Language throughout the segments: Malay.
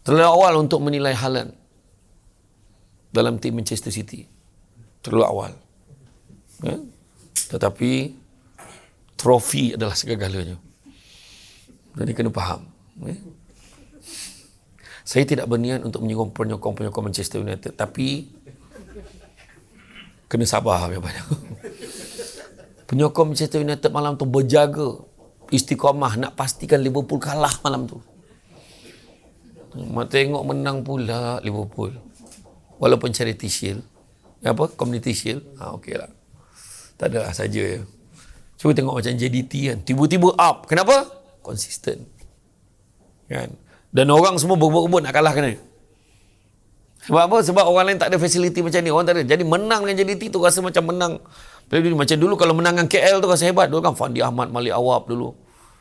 Terlalu awal untuk menilai Haaland dalam tim Manchester City. Terlalu awal. Ya? Tetapi trofi adalah segala-galanya. Jadi kena faham. Ya? Saya tidak berniat untuk menyokong penyokong Manchester United, tapi kena sabar banyak. Penyokong Manchester United malam tu berjaga istiqamah nak pastikan Liverpool kalah malam tu. Tengok menang pula Liverpool. Walaupun Charity Shield. Community Shield. Okey lah. Tak ada lah saja ya. Cuba tengok macam JDT kan. Tiba-tiba up. Kenapa? Konsisten. Kan? Dan orang semua berebut-rebut nak kalahkan dia. Sebab apa? Sebab orang lain tak ada fasiliti macam ni. Orang tak ada. Jadi menang dengan JDT tu rasa macam menang. Macam dulu kalau menang dengan KL tu rasa hebat. Dulu kan Fandi Ahmad, Malik Awab dulu.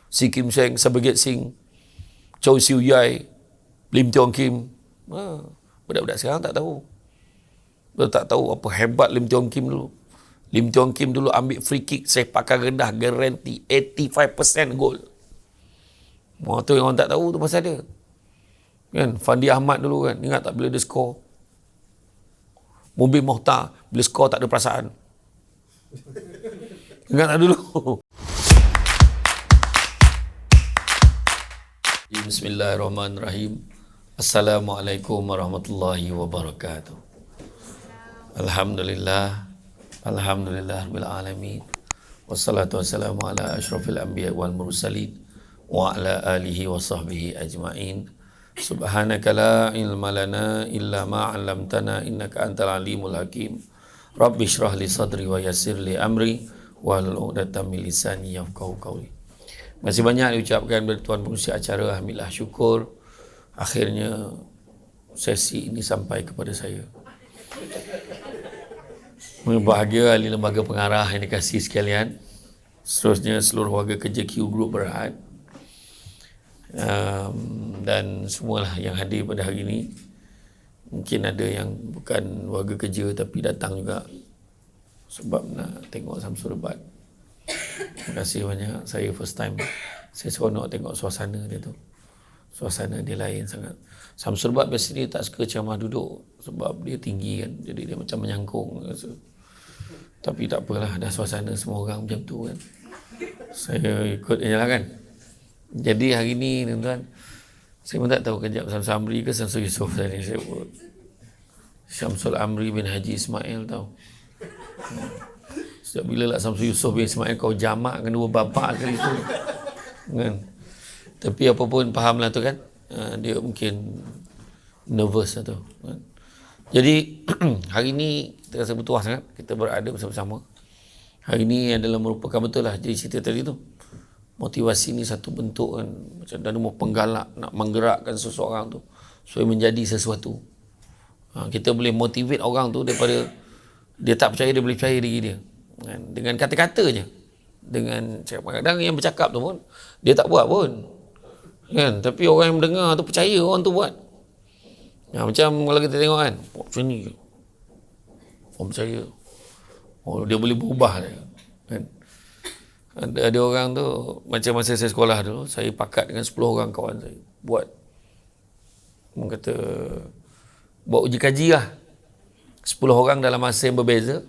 Si Kim Seng, Sabaget Singh, Chow Siu Yai, Lim Tiong Kim. Budak-budak sekarang tak tahu. Tak tahu apa hebat Lim Tiong Kim dulu. Lim Tiong Kim dulu ambil free kick sepakan rendah, garanti 85% gol. Tu yang orang tak tahu tu pasal dia. Kan? Fandi Ahmad dulu kan, ingat tak bila dia skor? Mubin Mohtar, bila skor tak ada perasaan. Ingat tak dulu? Bismillahirrahmanirrahim. Assalamualaikum warahmatullahi wabarakatuh. Alhamdulillah rabbil alamin. Wassalatu wassalamu ala asyrafil anbiya wal mursalin wa ala alihi wa sahbihi ajma'in. Subhanaka la ilma lana illa ma 'allamtana innaka antal alimul hakim. Rabbi shrah li sadri wa yassir li amri wahlul 'uqdatam min lisani yafqahu qawli. Masih banyak diucapkan kepada tuan pengurusi acara. Alhamdulillah, syukur akhirnya sesi ini sampai kepada saya. Bahagia ahli lembaga pengarah yang dikasihi sekalian. Seterusnya seluruh warga kerja Q Group Berhad, dan semualah yang hadir pada hari ini. Mungkin ada yang bukan warga kerja tapi datang juga sebab nak tengok Samsul Rebat. Terima kasih banyak. Saya first time, saya seronok tengok suasana dia tu. Suasana dia lain sangat. Samsul Rebat biasanya dia tak suka ceramah duduk sebab dia tinggi kan, jadi dia macam menyangkung. Tapi tak apalah, dah suasana semua orang macam tu kan, saya ikut je lah kan. Jadi hari ni tuan-tuan, saya pun tak tahu kejap Syamsul Amri ke Syamsul Yusof tadi saya buat. Syamsul Amri bin Haji Ismail tau. Sejak bila lah Syamsul Yusof bin Ismail kau jamak kan dua bapak kali tu kan. Tapi apa pun fahamlah tu kan, dia mungkin nervous lah tu kan. Jadi hari ni kita rasa bertuah sangat kita berada bersama-sama. Hari ni adalah merupakan betul lah jadi cerita tadi tu. Motivasi ni satu bentuk kan, macam dan mau penggalak nak menggerakkan seseorang tu supaya menjadi sesuatu. Kita boleh motivate orang tu daripada dia tak percaya, dia boleh percaya diri dia kan? Dengan kata-kata je, dengan kadang yang bercakap tu pun dia tak buat pun kan, tapi orang yang mendengar tu percaya orang tu buat. Macam kalau kita tengok kan, macam ni orang percaya, dia boleh berubah dia kan. Ada orang tu, macam masa saya sekolah dulu, saya pakat dengan 10 orang kawan saya buat, orang kata buat uji kaji lah. 10 orang dalam masa yang berbeza,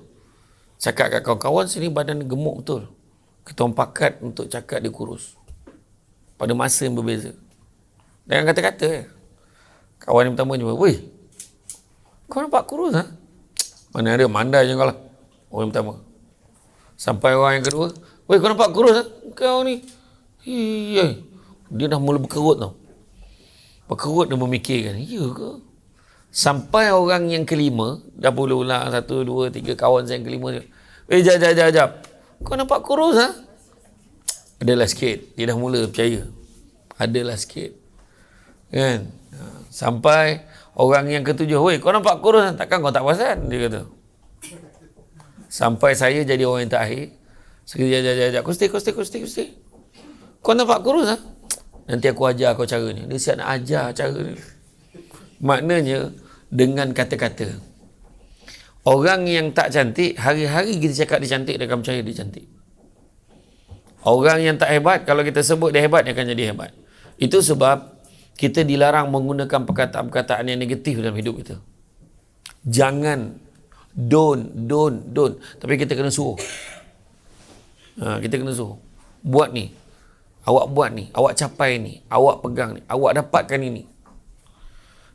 cakap kat kawan-kawan sini badan gemuk betul, kita orang pakat untuk cakap dia kurus pada masa yang berbeza dengan kata-kata. Kawan yang pertama jumpa, "Weh, kau nampak kurus ha?" "Mana ada, mandai je kau lah." Orang yang pertama. Sampai orang yang kedua, "Weh, kau nampak kurus ha? Kau ni." Dia dah mula berkerut tau. Berkerut dan memikirkan, ya ke? Sampai orang yang kelima, dah boleh ulang 1, 2, 3, kawan saya yang kelima dia, "Weh, jap. Kau nampak kurus ha?" Adalah sikit. Dia dah mula percaya. Adalah sikit. Kan? Sampai orang yang ketujuh, "Weh, kau nampak kurus ha? Takkan kau tak perasan?" Dia kata. Sampai saya jadi orang yang terakhir. Sekejap. Kusti. Kau nampak kurus ha? Nanti aku ajar kau caranya. Dia siap nak ajar cara ni. Maknanya dengan kata-kata. Orang yang tak cantik, hari-hari kita cakap dia cantik, dia akan percaya dia cantik. Orang yang tak hebat, kalau kita sebut dia hebat, dia akan jadi hebat. Itu sebab Kita dilarang menggunakan perkataan-perkataan yang negatif dalam hidup kita. Jangan, don't. Tapi kita kena suruh. Kita kena suruh. Buat ni. Awak buat ni. Awak capai ni. Awak pegang ni. Awak dapatkan ini.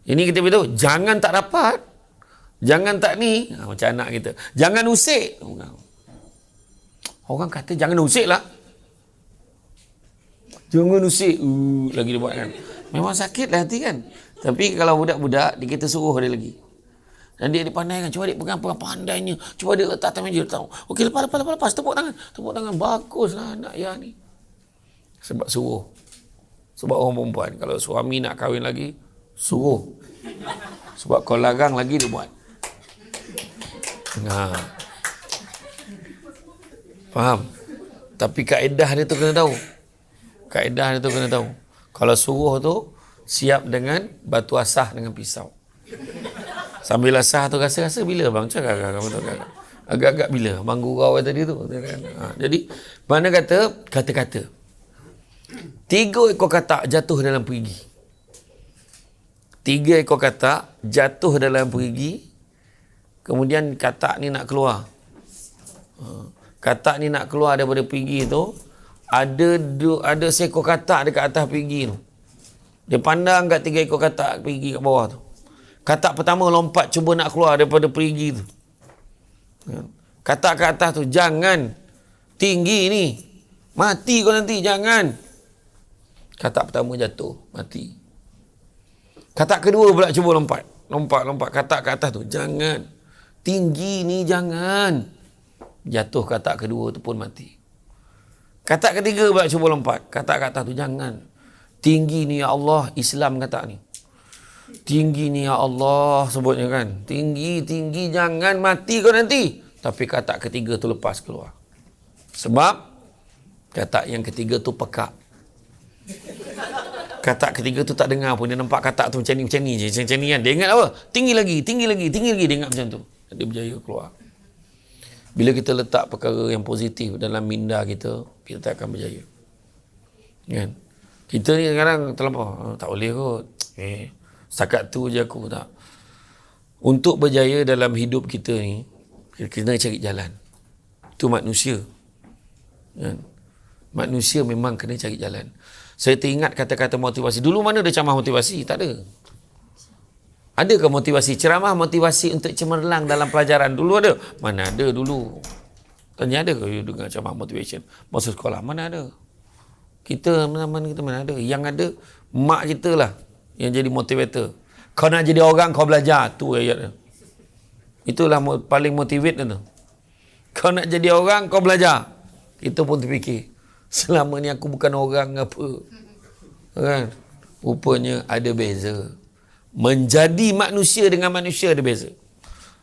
Ini kita beritahu. Jangan tak dapat. Jangan tak ni. Macam anak kita. Jangan usik. Orang kata jangan usik lah. Jangan usik. Lagi dia buat kan. Memang sakit lah hati kan. Tapi kalau budak-budak, kita suruh dia lagi. Dan dia pandai kan. Cuba dia pegang pandainya. Cuba dia letak atas meja. Okey, lepas. Tepuk tangan. Baguslah anak ya ni. Sebab suruh. Sebab orang perempuan. Kalau suami nak kahwin lagi, suruh. Sebab kalau larang lagi dia buat. Faham? Tapi kaedah dia tu kena tahu. Kalau suruh tu, siap dengan batu asah dengan pisau. Sambil asah tu rasa-rasa bila bang? Agak-agak bila? Bang gurau tadi tu. Jadi, mana kata-kata. 3 ekor katak jatuh dalam perigi. 3 ekor katak jatuh dalam perigi. Kemudian katak ni nak keluar. Katak ni nak keluar daripada perigi tu. Ada seekor katak dekat atas perigi tu. Dia pandang kat 3 ekor katak perigi kat bawah tu. Katak pertama lompat cuba nak keluar daripada perigi tu. Katak kat atas tu, jangan. Tinggi ni. Mati kau nanti, jangan. Katak pertama jatuh, mati. Katak kedua pula cuba lompat. Lompat. Katak kat atas tu, jangan. Tinggi ni, jangan. Jatuh katak kedua tu pun mati. Katak ketiga pula cuba lompat. Katak kat atas tu, jangan. Tinggi ni ya Allah, Islam katak ni. Tinggi ni ya Allah, sebutnya kan. Tinggi, jangan mati kau nanti. Tapi katak ketiga tu lepas keluar. Sebab katak yang ketiga tu pekak. Katak ketiga tu tak dengar pun. Dia nampak katak tu macam ni je. Macam ni kan. Dia ingat apa? Tinggi lagi. Dia ingat macam tu. Dia berjaya keluar. Bila kita letak perkara yang positif dalam minda kita, kita tak akan berjaya. Kan? Kita ni sekarang terlampau. Tak boleh kot. Setakat tu je aku tak. Untuk berjaya dalam hidup kita ni, kita kena cari jalan. Itu manusia. Kan? Manusia memang kena cari jalan. Saya teringat kata-kata motivasi. Dulu mana ada ceramah motivasi? Tak ada. Adakah motivasi? Ceramah motivasi untuk cemerlang dalam pelajaran. Dulu ada? Mana ada dulu. Tanya ada ke you dengar ceramah motivation masa sekolah? Mana ada. Kita mana ada. Yang ada, mak kita lah yang jadi motivator. Kau nak jadi orang, kau belajar. Tu ayat dia. Itulah paling motivate tu. Kau nak jadi orang, kau belajar. Kita pun terfikir, selama ni aku bukan orang apa. Kan? Rupanya ada beza. Menjadi manusia dengan manusia ada beza.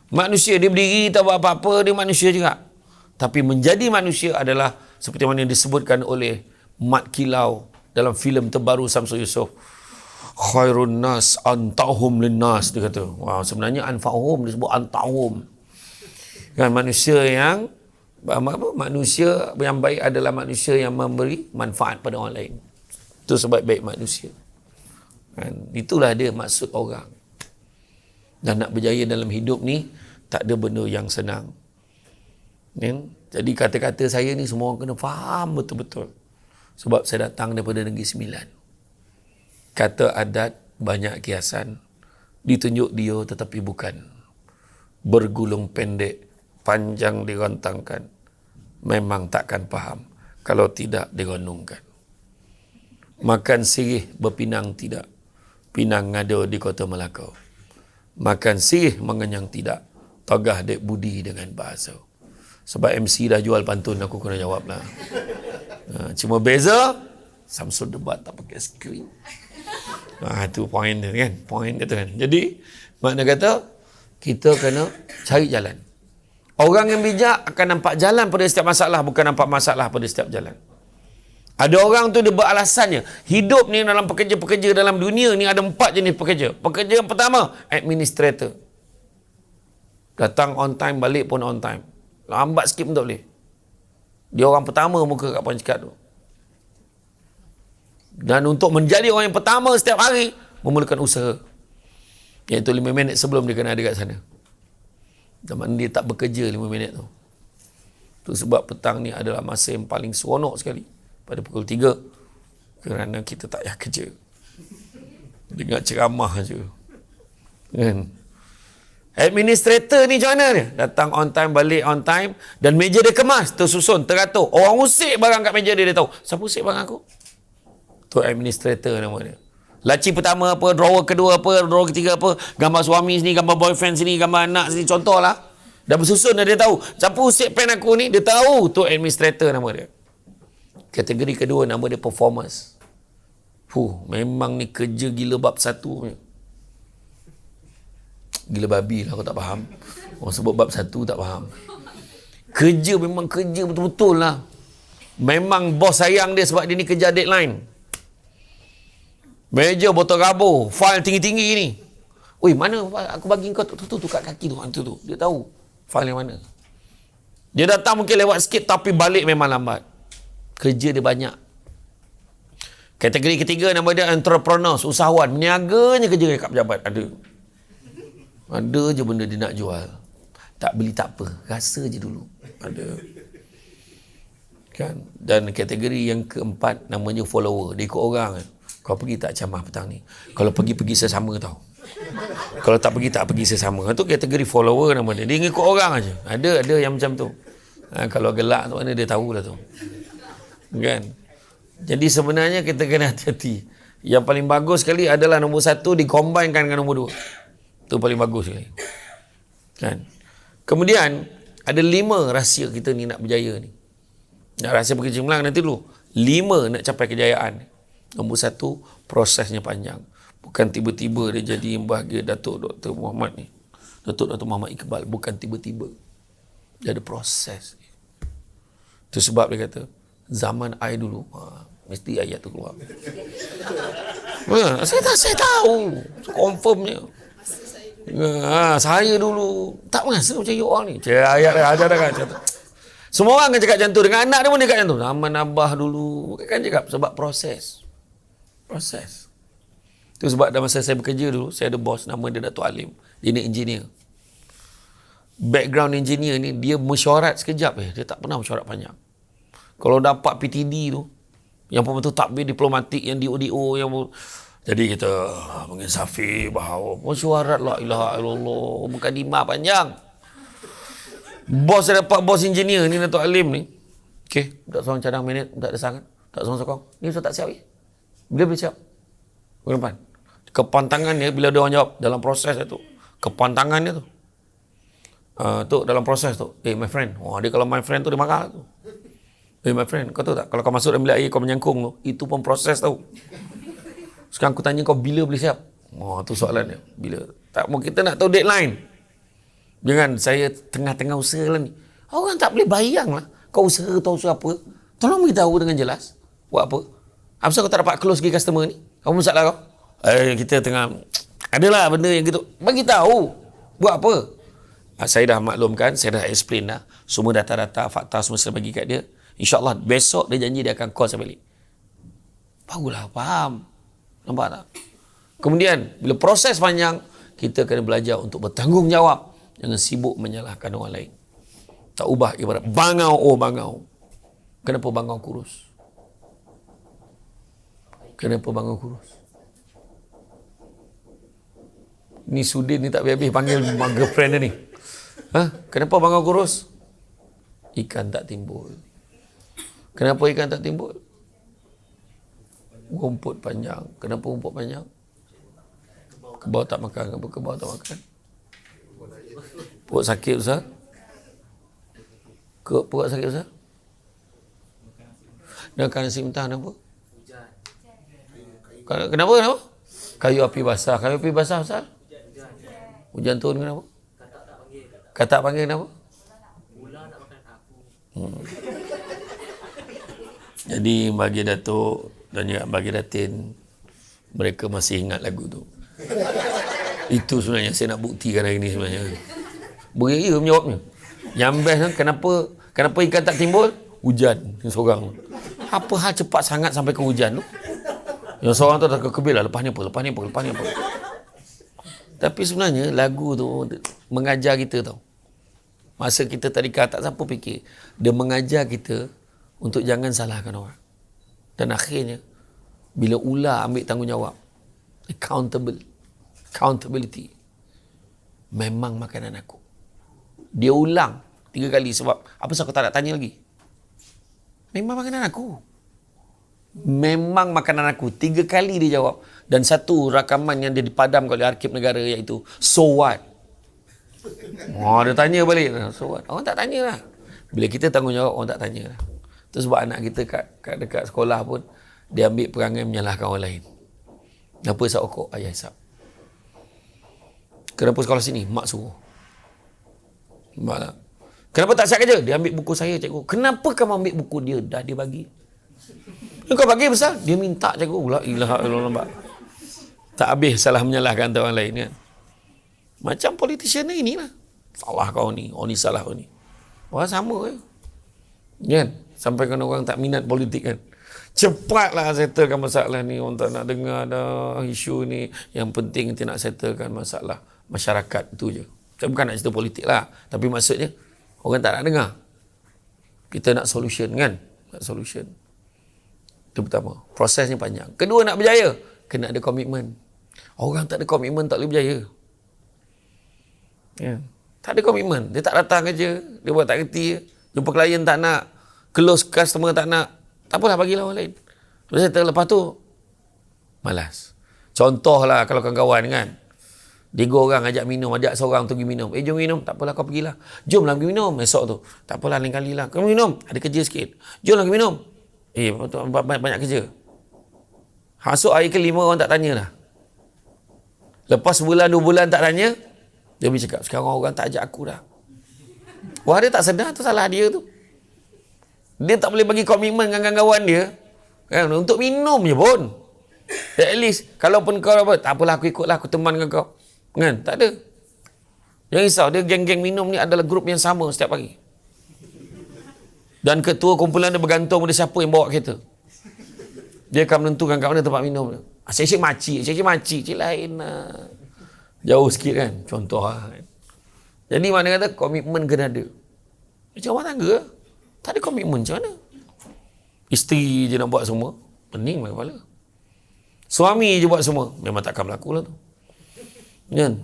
Manusia dia berdiri tak buat apa-apa, dia manusia juga. Tapi menjadi manusia adalah seperti mana yang disebutkan oleh Mat Kilau dalam filem terbaru Samsul Yusof. Khairun nas antahum linnas, dia kata. Wah, sebenarnya anfa'hum disebut antahum. Kan manusia yang manusia yang baik adalah manusia yang memberi manfaat pada orang lain. Itu sebaik-baik manusia. Kan? Itulah dia maksud orang. Dan nak berjaya dalam hidup ni, tak ada benda yang senang. Kan? Jadi kata-kata saya ni semua orang kena faham betul-betul. Sebab saya datang daripada Negeri Sembilan. Kata adat banyak kiasan. Ditunjuk dia tetapi bukan. Bergulung pendek, panjang dirantangkan. Memang takkan faham kalau tidak direnungkan. Makan sirih berpinang tidak. Pinang ngada di kota Melaka. Makan sirih mengenyang tidak. Tagah dek budi dengan bahasa. Sebab MC dah jual pantun, aku kena jawab lah. Cuma beza, Samsul debat tak pakai skrin. Itu point dia kan. Point dia tu kan. Jadi, makna kata, kita kena cari jalan. Orang yang bijak akan nampak jalan pada setiap masalah, bukan nampak masalah pada setiap jalan. Ada orang tu dia beralasannya. Hidup ni dalam pekerja-pekerja dalam dunia ni ada 4 jenis pekerja. Pekerja yang pertama, administrator. Datang on time, balik pun on time. Lambat sikit pun tak boleh. Dia orang pertama muka kat Pontianak tu. Dan untuk menjadi orang yang pertama setiap hari, memerlukan usaha. Iaitu 5 minit sebelum dia kena ada kat sana. Dan mana dia tak bekerja 5 minit tu. Itu sebab petang ni adalah masa yang paling seronok sekali. Pada pukul 3. Kerana kita tak payah kerja. Dengar ceramah je. Kan? Administrator ni macam mana dia? Datang on time, balik on time. Dan meja dia kemas, tersusun, teratur. Orang usik barang kat meja dia tahu. Siapa usik barang aku? Tu administrator nama dia. Laci pertama apa, drawer kedua apa, drawer ketiga apa, gambar suami sini, gambar boyfriend sini, gambar anak sini, contohlah. Dah bersusun dah dia tahu. Siapa usik pen aku ni, dia tahu. Tu administrator nama dia. Kategori kedua nama dia performance. Memang ni kerja gila bab satu ni. Gila babi lah, aku tak faham. Orang sebut bab satu tak faham. Kerja memang kerja betul-betul lah. Memang bos sayang dia sebab dia ni kerja deadline. Meja botol rabur, file tinggi-tinggi ni. Oi, mana aku bagi kau tu kat kaki tu. Dia tahu file yang mana. Dia datang mungkin lewat sikit tapi balik memang lambat. Kerja dia banyak. Kategori ketiga nama dia entrepreneur, usahawan. Meniaganya kerja dekat pejabat. Ada je benda dia nak jual. Tak beli tak apa. Rasa je dulu. Ada. Kan? Dan kategori yang keempat namanya follower. Dia ikut orang kan. Kau pergi tak camah petang ni? Kalau pergi sesama tau. Kalau tak pergi sesama. Itu kategori follower nama dia. Dia ikut orang aja. Ada yang macam tu. Kalau gelak tu mana dia tahulah tu. Kan? Jadi sebenarnya kita kena hati-hati. Yang paling bagus sekali adalah nombor 1 dikombainkan dengan nombor 2. Itu paling bagus sekali. Kan? Kemudian ada 5 rahsia kita ni nak berjaya ni. Nak rahsia bekerja cemerlang nanti dulu. 5 nak capai kejayaan. Nombor 1, prosesnya panjang. Bukan tiba-tiba dia jadi yang bahagia Datuk Dr. Muhammad ni. Datuk Dr. Muhammad Iqbal. Bukan tiba-tiba. Dia ada proses. Itu sebab dia kata, zaman I dulu, mesti ayat tu keluar. Saya tahu. Confirmnya. Saya dulu tak merasa macam you all ni. Ayat dah ada kan. Semua orang kan cakap macam tu. Dengan anak dia pun dia cakap macam tu. Zaman Abah dulu. Kan cakap sebab proses. Itu sebab dalam masa saya bekerja dulu, saya ada bos nama dia Datuk Alim. Dia ni engineer. Background engineer ni, dia mesyuarat sekejap dia tak pernah mesyuarat panjang. Kalau dapat PTD tu, yang pembentuk takbir diplomatik, yang DO, yang jadi kita menginsafi bahawa mesyuarat la ilaha illallah, mukadimah panjang. Bos saya dapat bos engineer ni Datuk Alim ni. Okey, tak seorang cadang minit, tak ada sangat. Tak seorang sokong. Ni Ustaz tak siap lagi. Bila boleh siap? Bulan depan. Kepantangannya bila dia orang jawab dalam proses tu. Kepantangannya tu. Tu dalam proses tu. My friend. Dia kalau my friend tu dia marah tu. My friend, kau tahu tak? Kalau kau masuk dalam bilik air, kau menyangkung tu. Itu pun proses tau. Sekarang aku tanya kau bila boleh siap? Tu soalan dia. Bila? Tak mau kita nak tahu deadline. Jangan saya tengah-tengah usaha lah ni. Orang tak boleh bayang lah. Kau usaha tahu usaha apa? Tolong beritahu dengan jelas. Buat apa? Apa sebab kau tak dapat close lagi customer ni? Apa masalah kau? Kita tengah... Adalah benda yang gitu. Bagi tahu. Buat apa? Saya dah maklumkan, saya dah explain dah. Semua data-data, fakta semua saya bagi kat dia. InsyaAllah besok dia janji dia akan call saya balik. Barulah faham. Nampak tak? Kemudian bila proses panjang, kita kena belajar untuk bertanggungjawab. Jangan sibuk menyalahkan orang lain. Tak ubah ibarat bangau, bangau. Kenapa bangau kurus? Kenapa bangau kurus? Ni Sudin ni tak habis-habis panggil girlfriend dia ni. Kenapa bangau kurus? Ikan tak timbul. Kenapa ikan tak timbul? Rumput panjang. Kenapa rumput panjang? Kebau tak makan. Kenapa kebau tak makan? Perut sakit Ustaz? Perut sakit Ustaz? Makan nasi mentah kenapa? Kenapa? Kayu api basah. Kayu api basah Ustaz? Hujan turun kenapa? Katak panggil kenapa? Jadi bagi Datuk dan juga bagi Datin, mereka masih ingat lagu tu. Itu sebenarnya saya nak buktikan hari ni sebenarnya. Beria menjawabnya. Yang best kan, kenapa ikan tak timbul? Hujan seorang. Apa hal cepat sangat sampai ke hujan tu? Yang seorang tu dah kekebil lah, lepas ni apa. Tapi sebenarnya lagu tu mengajar kita tau. Masa kita tadika tak siapa fikir. Dia mengajar kita untuk jangan salahkan orang. Dan akhirnya, bila ular ambil tanggungjawab, accountability, memang makanan aku. Dia ulang 3 kali sebab, apa sebab aku tak nak tanya lagi? Memang makanan aku. Memang makanan aku. 3 kali dia jawab. Dan satu rakaman yang dia dipadamkan oleh Arkib Negara iaitu, so what? Dia tanya balik. So what? Orang tak tanya lah. Bila kita tanggungjawab, orang tak tanya lah. Itu sebab anak kita kat dekat sekolah pun, dia ambil perangai menyalahkan orang lain. Kenapa isap rokok? Ayah isap. Kenapa sekolah sini? Mak suruh. Mak tak. Kenapa tak siap kerja? Dia ambil buku saya, cikgu. Kenapa kamu ambil buku dia? Dah dia bagi. Kau bagi besar? Dia minta, cikgu. La ilaha illallah. Tak habis salah menyalahkan orang lain kan. Macam politician ni inilah. Salah kau ni. Oh ni salah kau ni. Orang sama ke? Kan? Sampai kan orang tak minat politik kan. Cepatlah settlekan masalah ni. Orang tak nak dengar dah isu ni. Yang penting kita nak settlekan masalah masyarakat. Itu je. Saya bukan nak cerita politik lah. Tapi maksudnya, orang tak nak dengar. Kita nak solution kan? Nak solution. Itu pertama. Prosesnya panjang. Kedua, nak berjaya. Kena ada komitmen. Orang tak ada komitmen tak boleh berjaya. Ya. Tak ada komitmen. Dia tak datang kerja. Dia buat tak kerti. Jumpa klien tak nak. Close customer tak nak. Tak apalah, bagilah orang lain. Lepas tu, malas. Contohlah kalau kawan-kawan kan. 3 orang ajak minum. Ajak seorang tu pergi minum. Jom minum. Tak apalah, kau pergilah. Jomlah pergi minum. Esok tu. Tak apalah, lain kali lah. Kau minum. Ada kerja sikit. Jomlah pergi minum. Banyak kerja. Masuk hari ke-5 orang tak tanya lah. Lepas sebulan 2 bulan tak tanya, dia boleh cakap, sekarang orang tak ajak aku dah. Wah, dia tak sedar tu salah dia tu. Dia tak boleh bagi komitmen dengan kawan-kawan dia kan, untuk minum je pun. At least, kalaupun kau apa, tak apalah aku ikutlah, aku teman dengan kau. Kan? Tak ada. Jangan risau, dia geng-geng minum ni adalah grup yang sama setiap pagi. Dan ketua kumpulan dia bergantung pada siapa yang bawa kereta. Dia akan menentukan kat mana tempat minum dia. Asyik-asyik makcik. Cik lain lah. Jauh sikit kan. Contoh lah. Jadi mana kata komitmen kena ada. Macam rumah tangga. Tak ada komitmen macam mana? Isteri je nak buat semua. Pening lah kepala. Suami je buat semua. Memang takkan berlaku lah tu. Kan?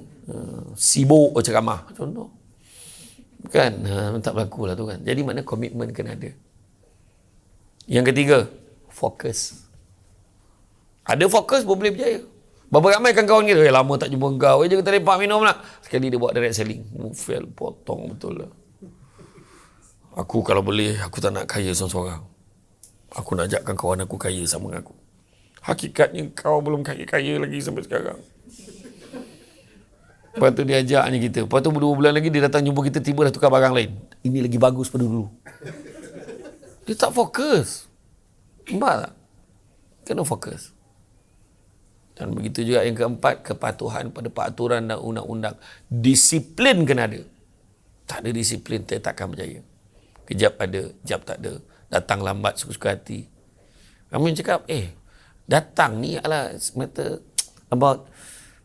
Sibuk ceramah. Contoh. Kan? Tak berlaku lah tu kan. Jadi mana komitmen kena ada. Yang ketiga, fokus. Ada fokus pun boleh berjaya. Berapa ramai kawan kita, lama tak jumpa kau, je kita lepak minum lah. Sekali dia buat direct selling. Fail, potong betul lah. Aku kalau boleh, aku tak nak kaya seorang-seorang. Aku nak ajakkan kawan aku kaya sama dengan aku. Hakikatnya kau belum kaya-kaya lagi sampai sekarang. Lepas tu dia ajaknya kita. Lepas tu 2 bulan lagi dia datang jumpa kita, tiba dah tukar barang lain. Ini lagi bagus pada dulu. Dia tak fokus. Nampak tak? Kena fokus. Dan begitu juga yang keempat, kepatuhan pada peraturan dan undang-undang. Disiplin kena ada. Tak ada disiplin, dia takkan berjaya. Kejap ada, jap tak ada. Datang lambat suka-suka hati. Kami cakap, datang ni adalah matter about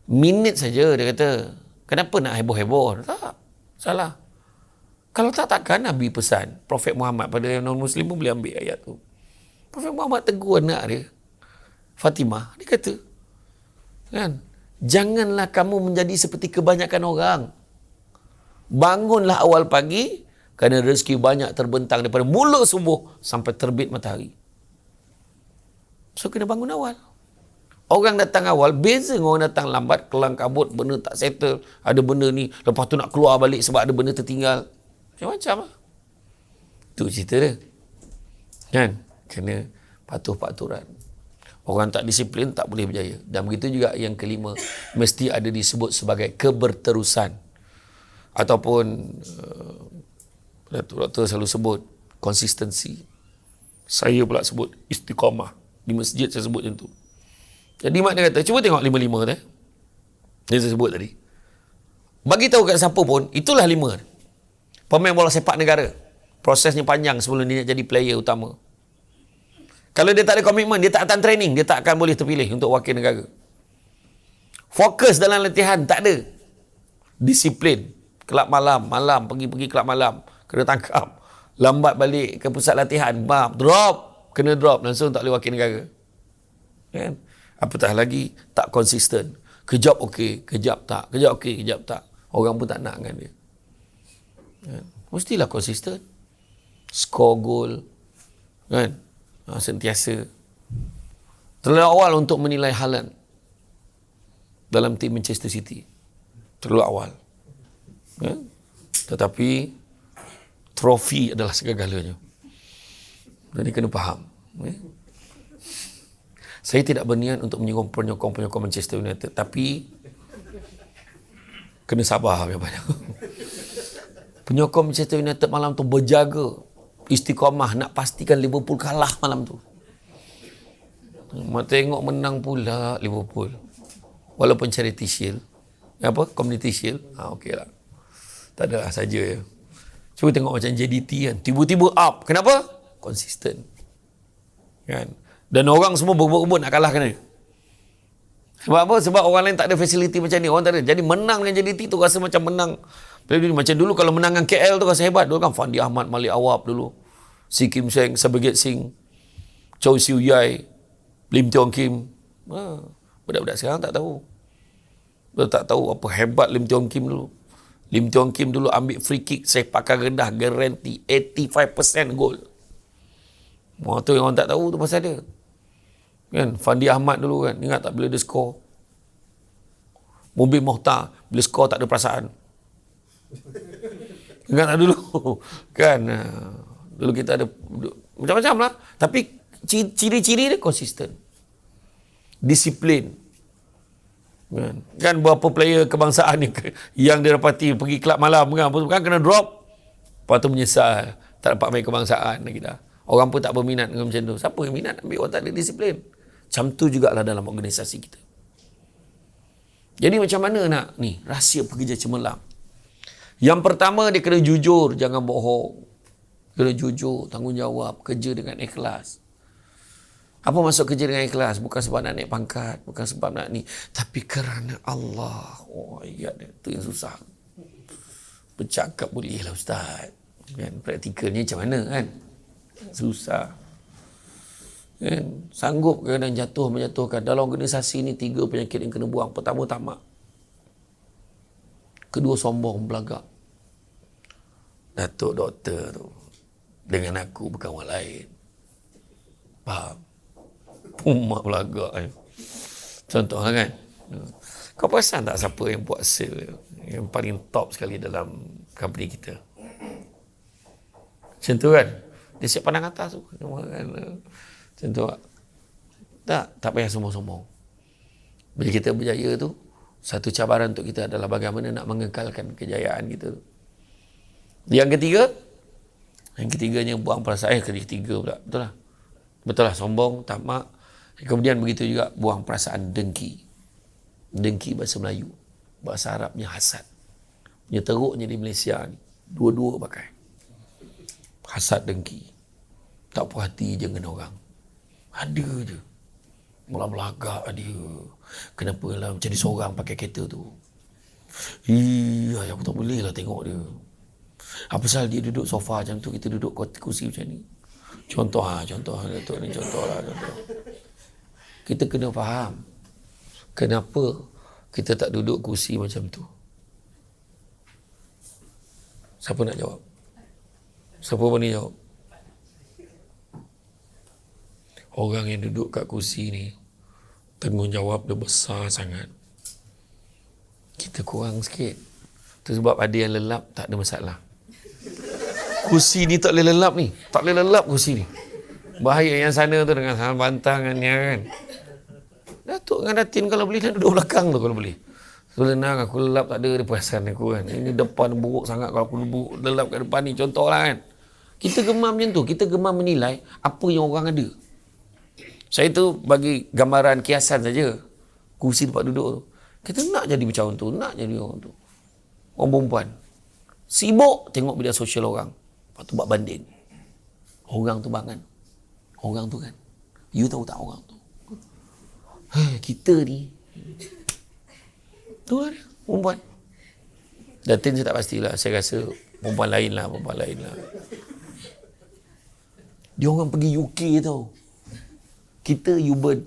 minit saja. Dia kata, kenapa nak heboh-heboh? Tak, salah. Kalau tak, takkan Nabi pesan. Prophet Muhammad pada non-Muslim pun boleh ambil ayat tu. Prophet Muhammad tegur anak dia, Fatimah, dia kata, kan, janganlah kamu menjadi seperti kebanyakan orang. Bangunlah awal pagi, kerana rezeki banyak terbentang daripada mula subuh sampai terbit matahari. So, kena bangun awal. Orang datang awal, beza dengan orang datang lambat, kelang kabut, benda tak settle, ada benda ni, lepas tu nak keluar balik sebab ada benda tertinggal. Macam-macam lah. Itu cerita dia. Kan? Kena patuh peraturan. Orang tak disiplin tak boleh berjaya. Dan begitu juga yang kelima, mesti ada disebut sebagai keberterusan. Ataupun Datuk selalu sebut konsistensi. Saya pula sebut istiqamah. Di masjid saya sebut macam tu. Jadi mak dia kata, cuba tengok 5-5 tu. Dia saya sebut tadi. Bagi tahu kat siapa pun, itulah 5. Pemain bola sepak negara. Prosesnya panjang sebelum dia nak jadi player utama. Kalau dia tak ada komitmen, dia tak akan training, dia tak akan boleh terpilih untuk wakil negara. Fokus dalam latihan, tak ada. Disiplin. Kelab malam, pergi kelab malam, kena tangkap. Lambat balik ke pusat latihan, drop, kena drop, langsung tak boleh wakil negara. Kan? Apatah lagi, tak konsisten. Kejap okey, kejap tak. Kejap okey, kejap tak. Orang pun tak nak dengan dia. Kan? Mestilah konsisten. Score gol. Kan? Sentiasa. Terlalu awal untuk menilai Haaland dalam tim Manchester City. Terlalu awal. Kan? Tetapi trofi adalah segala-galanya. Jadi kena faham. Saya tidak berniat untuk menyokong penyokong Manchester United, tapi kena sabar banyak. Penyokong Manchester United malam tu berjaga, istiqamah nak pastikan Liverpool kalah malam tu. Tengok menang pula Liverpool. Walaupun Charity Shield, Community Shield, okey lah. Tak adalah saja ya. Cuba tengok macam JDT kan, tiba-tiba up. Kenapa? Konsisten. Kan? Dan orang semua berebut-rebut nak kalahkan dia. Sebab apa? Sebab orang lain tak ada fasiliti macam ni. Orang tak ada. Jadi menang dengan JDT tu rasa macam menang. Macam dulu kalau menang dengan KL tu rasa hebat. Dulu kan Fandi Ahmad, Malik Awab dulu. Si Kim Seng, Sabagat Singh, Chow Siu Yai, Lim Tiong Kim. Budak-budak sekarang tak tahu. Dia tak tahu apa hebat Lim Tiong Kim dulu. Lim Tiong Kim dulu ambil free kick sepakan rendah, garanti 85% gol. Tu yang orang tak tahu tu pasal dia. Kan? Fandi Ahmad dulu kan, ingat tak bila dia skor? Mubin Mohtar, bila skor tak ada perasaan. Ingat tak dulu? Kan? Dulu kita ada macam-macam lah. Tapi ciri-ciri dia konsisten. Disiplin. Kan berapa player kebangsaan yang dia dapati pergi kelab malam kan kena drop. Lepas tu menyesal tak dapat main kebangsaan kita. Orang pun tak berminat dengan macam tu. Siapa yang minat ambil orang tak ada disiplin? Macam tu jugalah dalam organisasi kita. Jadi macam mana nak ni rahsia pekerja cemerlang? Yang pertama dia kena jujur, jangan bohong. Kena jujur, tanggungjawab, kerja dengan ikhlas. Apa maksud kerja dengan ikhlas? Bukan sebab nak naik pangkat, bukan sebab nak ni, tapi kerana Allah. Oh, ayat dia tu yang susah. Bercakap boleh lah ustaz. Kan praktikalnya macam mana kan? Susah. Kan? Sanggup kadang jatuh menjatuhkan. Dalam organisasi ni 3 penyakit yang kena buang. Pertama tamak. Kedua sombong, belagak. Datuk doktor tu dengan aku bukan orang lain. Faham? Pumak belagak kan. Contohlah kan. Kau perasan tak siapa yang buat sale yang paling top sekali dalam company kita? Macam tu kan. Dia siap pandang atas tu. Macam tu tak payah sombong-sombong. Bila kita berjaya tu, satu cabaran untuk kita adalah bagaimana nak mengekalkan kejayaan kita tu. Yang ketiganya buang perasaan. Ketiga pula. Betul lah sombong, tamak. Kemudian begitu juga buang perasaan dengki. Dengki bahasa Melayu. Bahasa Arabnya hasad. Punya teruknya di Malaysia ni. Dua-dua pakai. Hasad, dengki. Tak puas hati je dengan orang. Ada je. Mula-belagak dia. Kenapa lah jadi seorang pakai kereta tu? Aku tak boleh lah tengok dia. Apa pasal dia duduk sofa macam tu, kita duduk kursi macam ni. Contoh Datuk ni contoh. Kita kena faham kenapa kita tak duduk kursi macam tu. Siapa nak jawab? Siapa berani jawab? Orang yang duduk kat kursi ni tanggungjawab dia besar sangat. Kita kurang sikit. Itu sebab ada yang lelap tak ada masalah. Kursi ni tak boleh lelap ni. Tak boleh lelap kursi ni. Bahaya yang sana tu dengan bantangannya kan. Datuk dengan Datin kalau boleh dah duduk belakang tu kalau boleh. Tenang aku lelap tak ada dia perasan aku kan. Ini depan buruk sangat kalau aku lelap kat depan ni. Contohlah kan. Kita gemar macam tu. Kita gemar menilai apa yang orang ada. Saya tu bagi gambaran kiasan saja. Kursi tempat duduk tu. Kita nak jadi macam tu. Nak jadi orang tu. Orang perempuan. Sibuk tengok media sosial orang. Lepas tu buat banding. Orang tu bangan. Orang tu kan. You tahu tak orang tu? Kita ni. Tu lah dia, perempuan. Datin saya tak pastilah. Saya rasa perempuan lain lah. Dia orang pergi UK tau. Kita U-burn.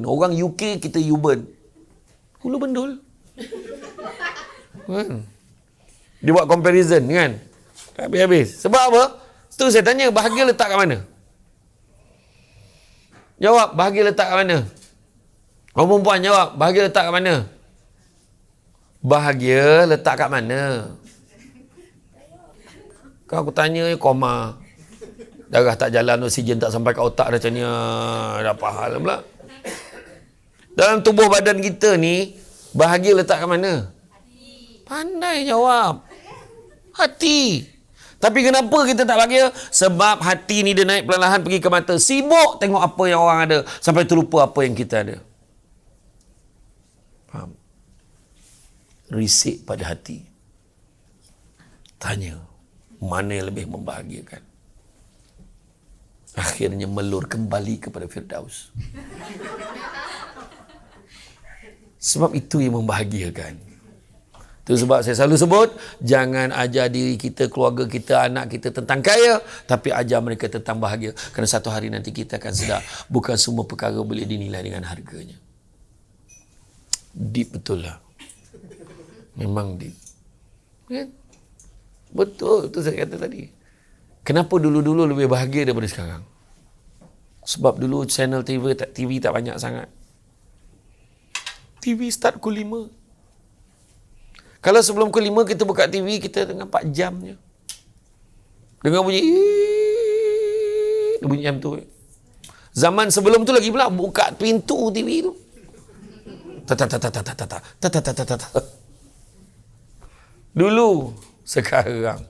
Orang UK, kita U-burn. Hulu bendul. Kan? Dia buat comparison kan. Habis-habis. Sebab apa? Tu saya tanya, bahagia letak kat mana? Jawab, bahagia letak kat mana? Orang perempuan jawab, bahagia letak kat mana? Bahagia letak kat mana? Kalau aku tanya, koma. Darah tak jalan, oksigen tak sampai kat otak dah macam ni. Dah pahal pula. Dalam tubuh badan kita ni, bahagia letak kat mana? Pandai jawab. Hati. Tapi kenapa kita tak bahagia? Sebab hati ni dia naik perlahan pergi ke mata. Sibuk tengok apa yang orang ada. Sampai terlupa apa yang kita ada. Faham? Risik pada hati. Tanya, mana yang lebih membahagiakan? Akhirnya melur kembali kepada Firdaus. Sebab itu yang membahagiakan. Itu sebab saya selalu sebut, jangan ajar diri kita, keluarga kita, anak kita tentang kaya, tapi ajar mereka tentang bahagia. Kerana satu hari nanti kita akan sedar, bukan semua perkara boleh dinilai dengan harganya. Deep betul lah. Memang deep. Kan? Betul, itu saya kata tadi. Kenapa dulu-dulu lebih bahagia daripada sekarang? Sebab dulu channel TV tak banyak sangat. TV start pukul 5. Kalau sebelum pukul 5 kita buka TV, kita dengan 4 jam je. Dengar bunyi jam tu. Zaman sebelum tu lagi pula buka pintu TV tu. Dulu, sekarang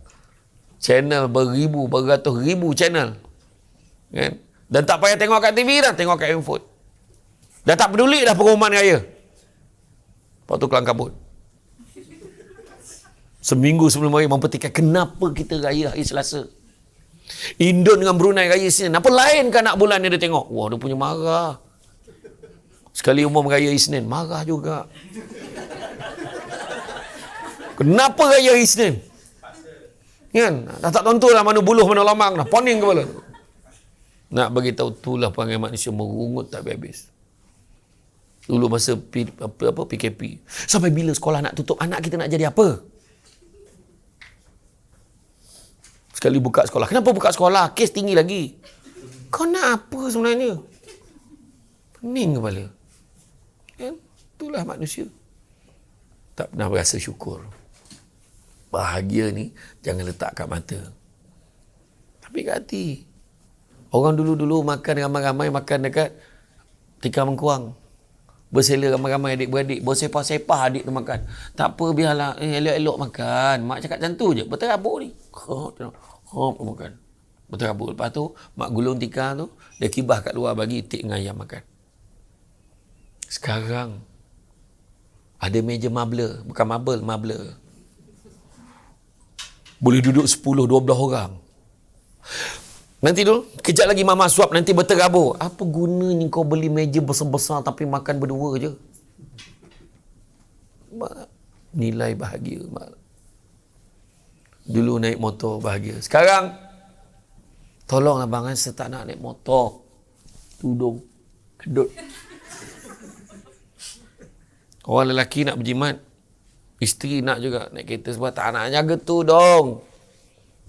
channel beratus ribu channel. Kan? Dan tak payah tengok kat TV dah, tengok kat handphone. Dah tak peduli dah pengumuman raya. Lepas tu kelang kabut. Seminggu sebelum raya mempertikaikan kenapa kita raya hari Selasa. Indon dengan Brunei raya Isnin. Apa lain kan nak bulan dia tengok? Wah, dia punya marah. Sekali umum raya Isnin, marah juga. Kenapa raya Isnin? Kan? Dah tak tentu lah mana buluh mana lamang dah. Poning kepala. Nak bagi tahu itulah perangai manusia merungut tak habis. Dulu masa PKP. Sampai bila sekolah nak tutup, anak kita nak jadi apa? Sekali buka sekolah. Kenapa buka sekolah? Kes tinggi lagi. Kau nak apa sebenarnya? Pening kepala. Kan? Itulah manusia. Tak pernah berasa syukur. Bahagia ni jangan letak kat mata. Tapi kat hati. Orang dulu-dulu makan ramai-ramai, makan dekat tikar mengkuang. Bersela ramai-ramai adik-beradik. Bersepah-sepah adik tu makan. Tak apa, biarlah. Elok-elok makan. Mak cakap macam tu je. Berterabuk ni. Makan. Berterabuk. Lepas tu, mak gulung tikar tu, dia kibah kat luar bagi itik dengan ayam makan. Sekarang, ada meja marble. Bukan marble. Boleh duduk 10-12 orang. Nanti dulu, kejap lagi mama suap, nanti berterabur. Apa gunanya kau beli meja besar-besar tapi makan berdua je? Nilai bahagia. Dulu naik motor bahagia. Sekarang, tolonglah bang, saya tak nak naik motor. Tudung, kedut. Orang lelaki nak berjimat. Isteri nak juga naik kereta sebab tak nak jaga tudung.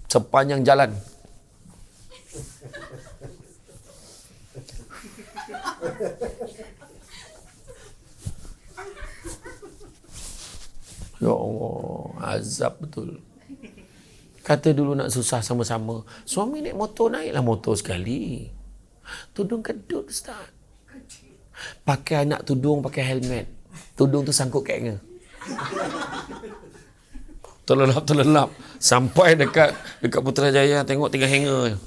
Sepanjang jalan. Ya Allah, azab betul. Kata dulu nak susah sama-sama. Suami naik motor, naiklah motor sekali. Tudung kedut, Ustaz. Pakai anak tudung, pakai helmet. Tudung tu sangkut keknya. Terlelap. Sampai dekat Putrajaya, tengok tinggal hanger.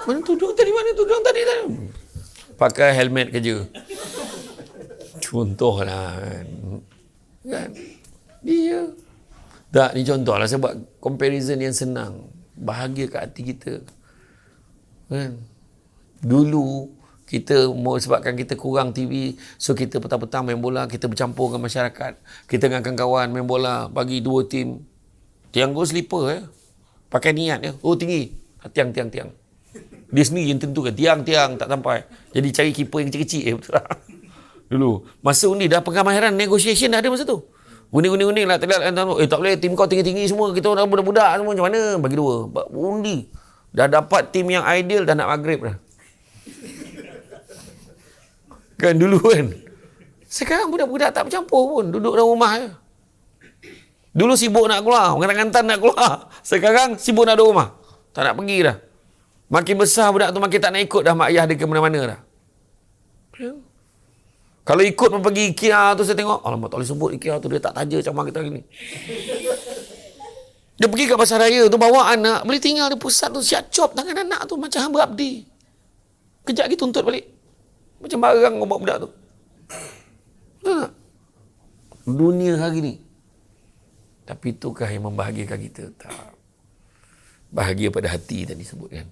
Mana tudung tadi? Pakai helmet kerja. Contohlah kan. Dia. Tak, ni contohlah. Saya buat comparison yang senang. Bahagia kat hati kita. Kan? Dulu kita mau sebabkan kita kurang TV, so kita petang-petang main bola, kita bercampur dengan masyarakat, kita dengan kawan-kawan main bola, bagi 2 tim, tiang gol slipper pakai niat tinggi, tiang dia sendiri yang tentukan tiang tak sampai, jadi cari keeper yang kecil-kecil betul tak? Dulu masa undi dah pengamaran negotiation dah ada masa tu, undi lah, tak boleh tim kau tinggi-tinggi semua, kita orang budak-budak semua, macam mana bagi 2 undi, dah dapat tim yang ideal, dah nak maghrib dah. Kan dulu kan. Sekarang budak-budak tak bercampur pun, duduk dalam rumah je. Dulu sibuk nak keluar, ngantan-ngantan nak keluar. Sekarang sibuk nak duduk rumah, tak nak pergi dah. Makin besar budak tu makin tak nak ikut dah mak ayah dia ke mana-mana dah. Kalau ikut pergi IKEA tu, saya tengok, alamak tak boleh sebut IKEA tu, dia tak taja macam kita gini. Dia pergi kat pasar raya tu, bawa anak, boleh tinggal di pusat tu, siap cop tangan anak tu macam hamba abdi. Kejap lagi tuntut balik. Macam barang kau buat budak tu. Tak? Dunia hari ni. Tapi itukah yang membahagiakan kita? Tak. Bahagia pada hati tadi sebutkan.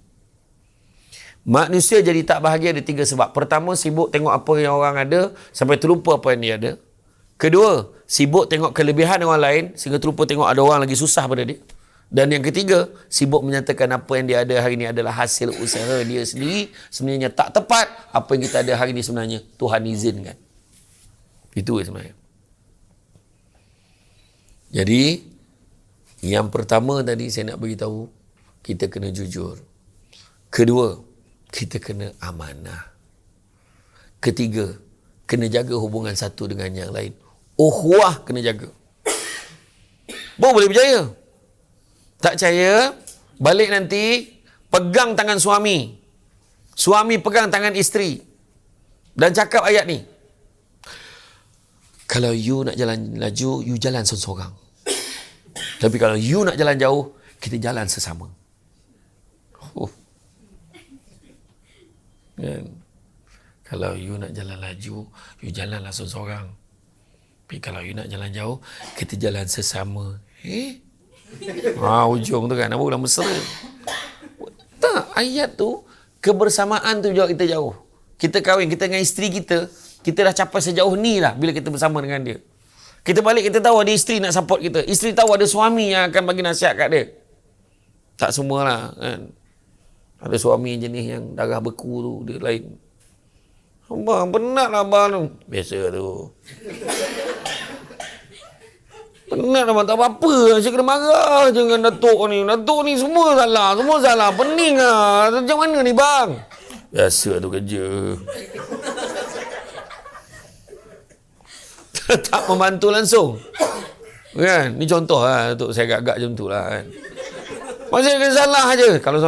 Manusia jadi tak bahagia ada 3 sebab. Pertama, sibuk tengok apa yang orang ada sampai terlupa apa yang dia ada. Kedua, sibuk tengok kelebihan orang lain sehingga terlupa tengok ada orang lagi susah pada dia. Dan yang ketiga, sibuk menyatakan apa yang dia ada hari ini adalah hasil usaha dia sendiri. Sebenarnya tak tepat. Apa yang kita ada hari ini sebenarnya Tuhan izinkan. Itu sebenarnya. Jadi, yang pertama tadi saya nak beritahu, kita kena jujur. Kedua, kita kena amanah. Ketiga, kena jaga hubungan satu dengan yang lain. Ukhuwah kena jaga. Baru boleh berjaya. Tak percaya, balik nanti, pegang tangan suami. Suami pegang tangan isteri. Dan cakap ayat ni. Kalau you nak jalan laju, you jalan seorang-seorang. Tapi kalau you nak jalan jauh, kita jalan sesama. Kan? Kalau you nak jalan laju, you jalanlah seorang-seorang. Tapi kalau you nak jalan jauh, kita jalan sesama. Ujung tu kan, apa ulang mesra. Tak, ayat tu, kebersamaan tu jauh kita jauh. Kita kahwin, kita dengan isteri kita, kita dah capai sejauh ni lah bila kita bersama dengan dia. Kita balik, kita tahu ada isteri nak support kita. Isteri tahu ada suami yang akan bagi nasihat kat dia. Tak semualah kan. Ada suami jenis yang darah beku tu, dia lain. Abang, penat lah abang tu. Biasa tu. Penat abang, tak apa-apa. Saya kena marah jangan Datuk ni. Datuk ni semua salah. Semua salah. Pening lah. Macam mana ni bang? Biasa tu kerja. Tak membantu langsung. Kan? Ni contoh lah. Datuk saya agak-agak macam tu lah kan. Masih kena salah je. Kalau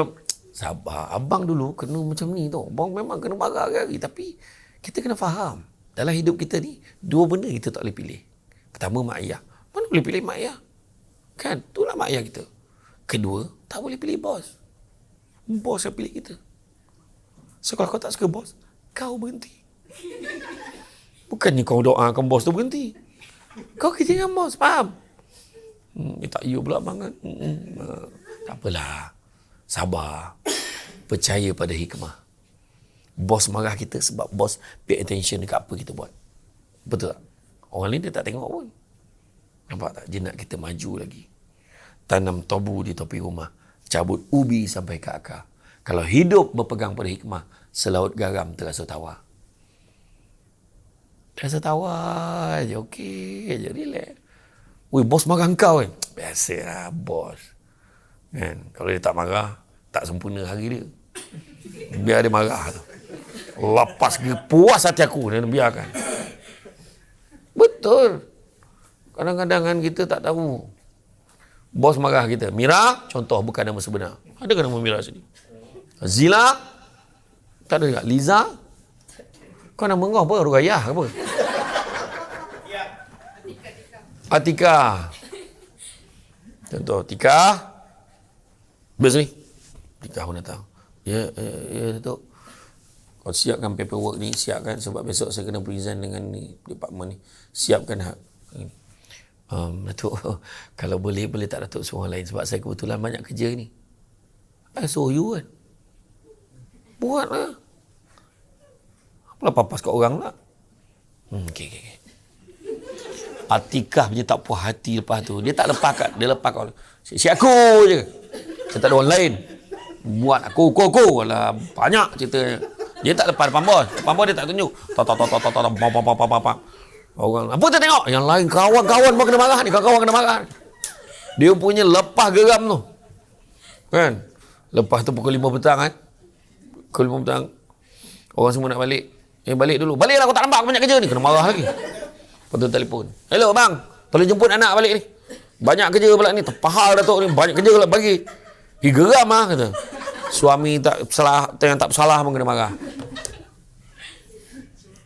sabar. Abang dulu kena macam ni tau. Abang memang kena marah hari-hari. Tapi kita kena faham. Dalam hidup kita ni, 2 benda kita tak boleh pilih. Pertama, mak ayah. Mana boleh pilih mak ayah? Kan? Itulah mak ayah kita. Kedua, tak boleh pilih bos. Bos yang pilih kita. So, kalau kau tak suka bos, kau berhenti. Bukannya kau doakan bos tu berhenti. Kau kerja dengan bos, faham? Tak you pula bang kan? Tak apalah. Sabar. Percaya pada hikmah. Bos marah kita sebab bos pay attention dekat apa kita buat. Betul tak? Orang lain dia tak tengok pun. Nampak tak? Dia nak kita maju lagi. Tanam tobu di topi rumah. Cabut ubi sampai ke akar. Kalau hidup berpegang pada hikmah, selaut garam terasa tawar. Terasa tawar je, okey je, relax. Weh, bos marah kau kan? Biasalah, bos. Kan? Kalau dia tak marah, tak sempurna hari dia. Biar dia marah tu. Lepas puas hati aku, dan biarkan. Betul. Kadang-kadang kan kita tak tahu. Bos marah kita. Mira, contoh bukan nama sebenar. Adakah nama Mira sini? Zila? Tak ada tak? Liza? Kau nama kau apa? Rugayah ke apa? Atika. Contoh, Tika. Best ni. Tika pun datang. Ya, Datuk. Kau siapkan paperwork ni, siapkan sebab besok saya kena present dengan ni, department ni. Siapkan hak. Datuk, kalau boleh tak Datuk suruh orang lain sebab saya kebetulan banyak kerja ni. I suruh you kan. Buatlah. Apalah papas kat orang lah. Okey. Atikah punya tak puas hati lepas tu. Dia tak lepas kat, dia lepas kat. Si aku je. Saya tak ada orang lain. Buat aku. Alah, banyak ceritanya. Dia tak lepas depan bos. Depan bos dia tak tunjuk. Orang, apa tu tengok? Yang lain kawan-kawan pun kena marah ni. Kawan-kawan kena marah. Dia punya lepas geram tu. Kan? Lepas tu pukul 5 petang kan. Pukul 5 petang. Orang semua nak balik. Balik dulu. Baliklah, aku tak nampak aku banyak kerja ni. Kena marah lagi. Lepas tu telefon. Hello bang. Tolong jemput anak balik ni. Banyak kerja pula ni. Terpahal Datuk ni. Banyak kerja pula bagi. Geram lah kata. Suami tak salah, yang tak bersalah pun kena marah.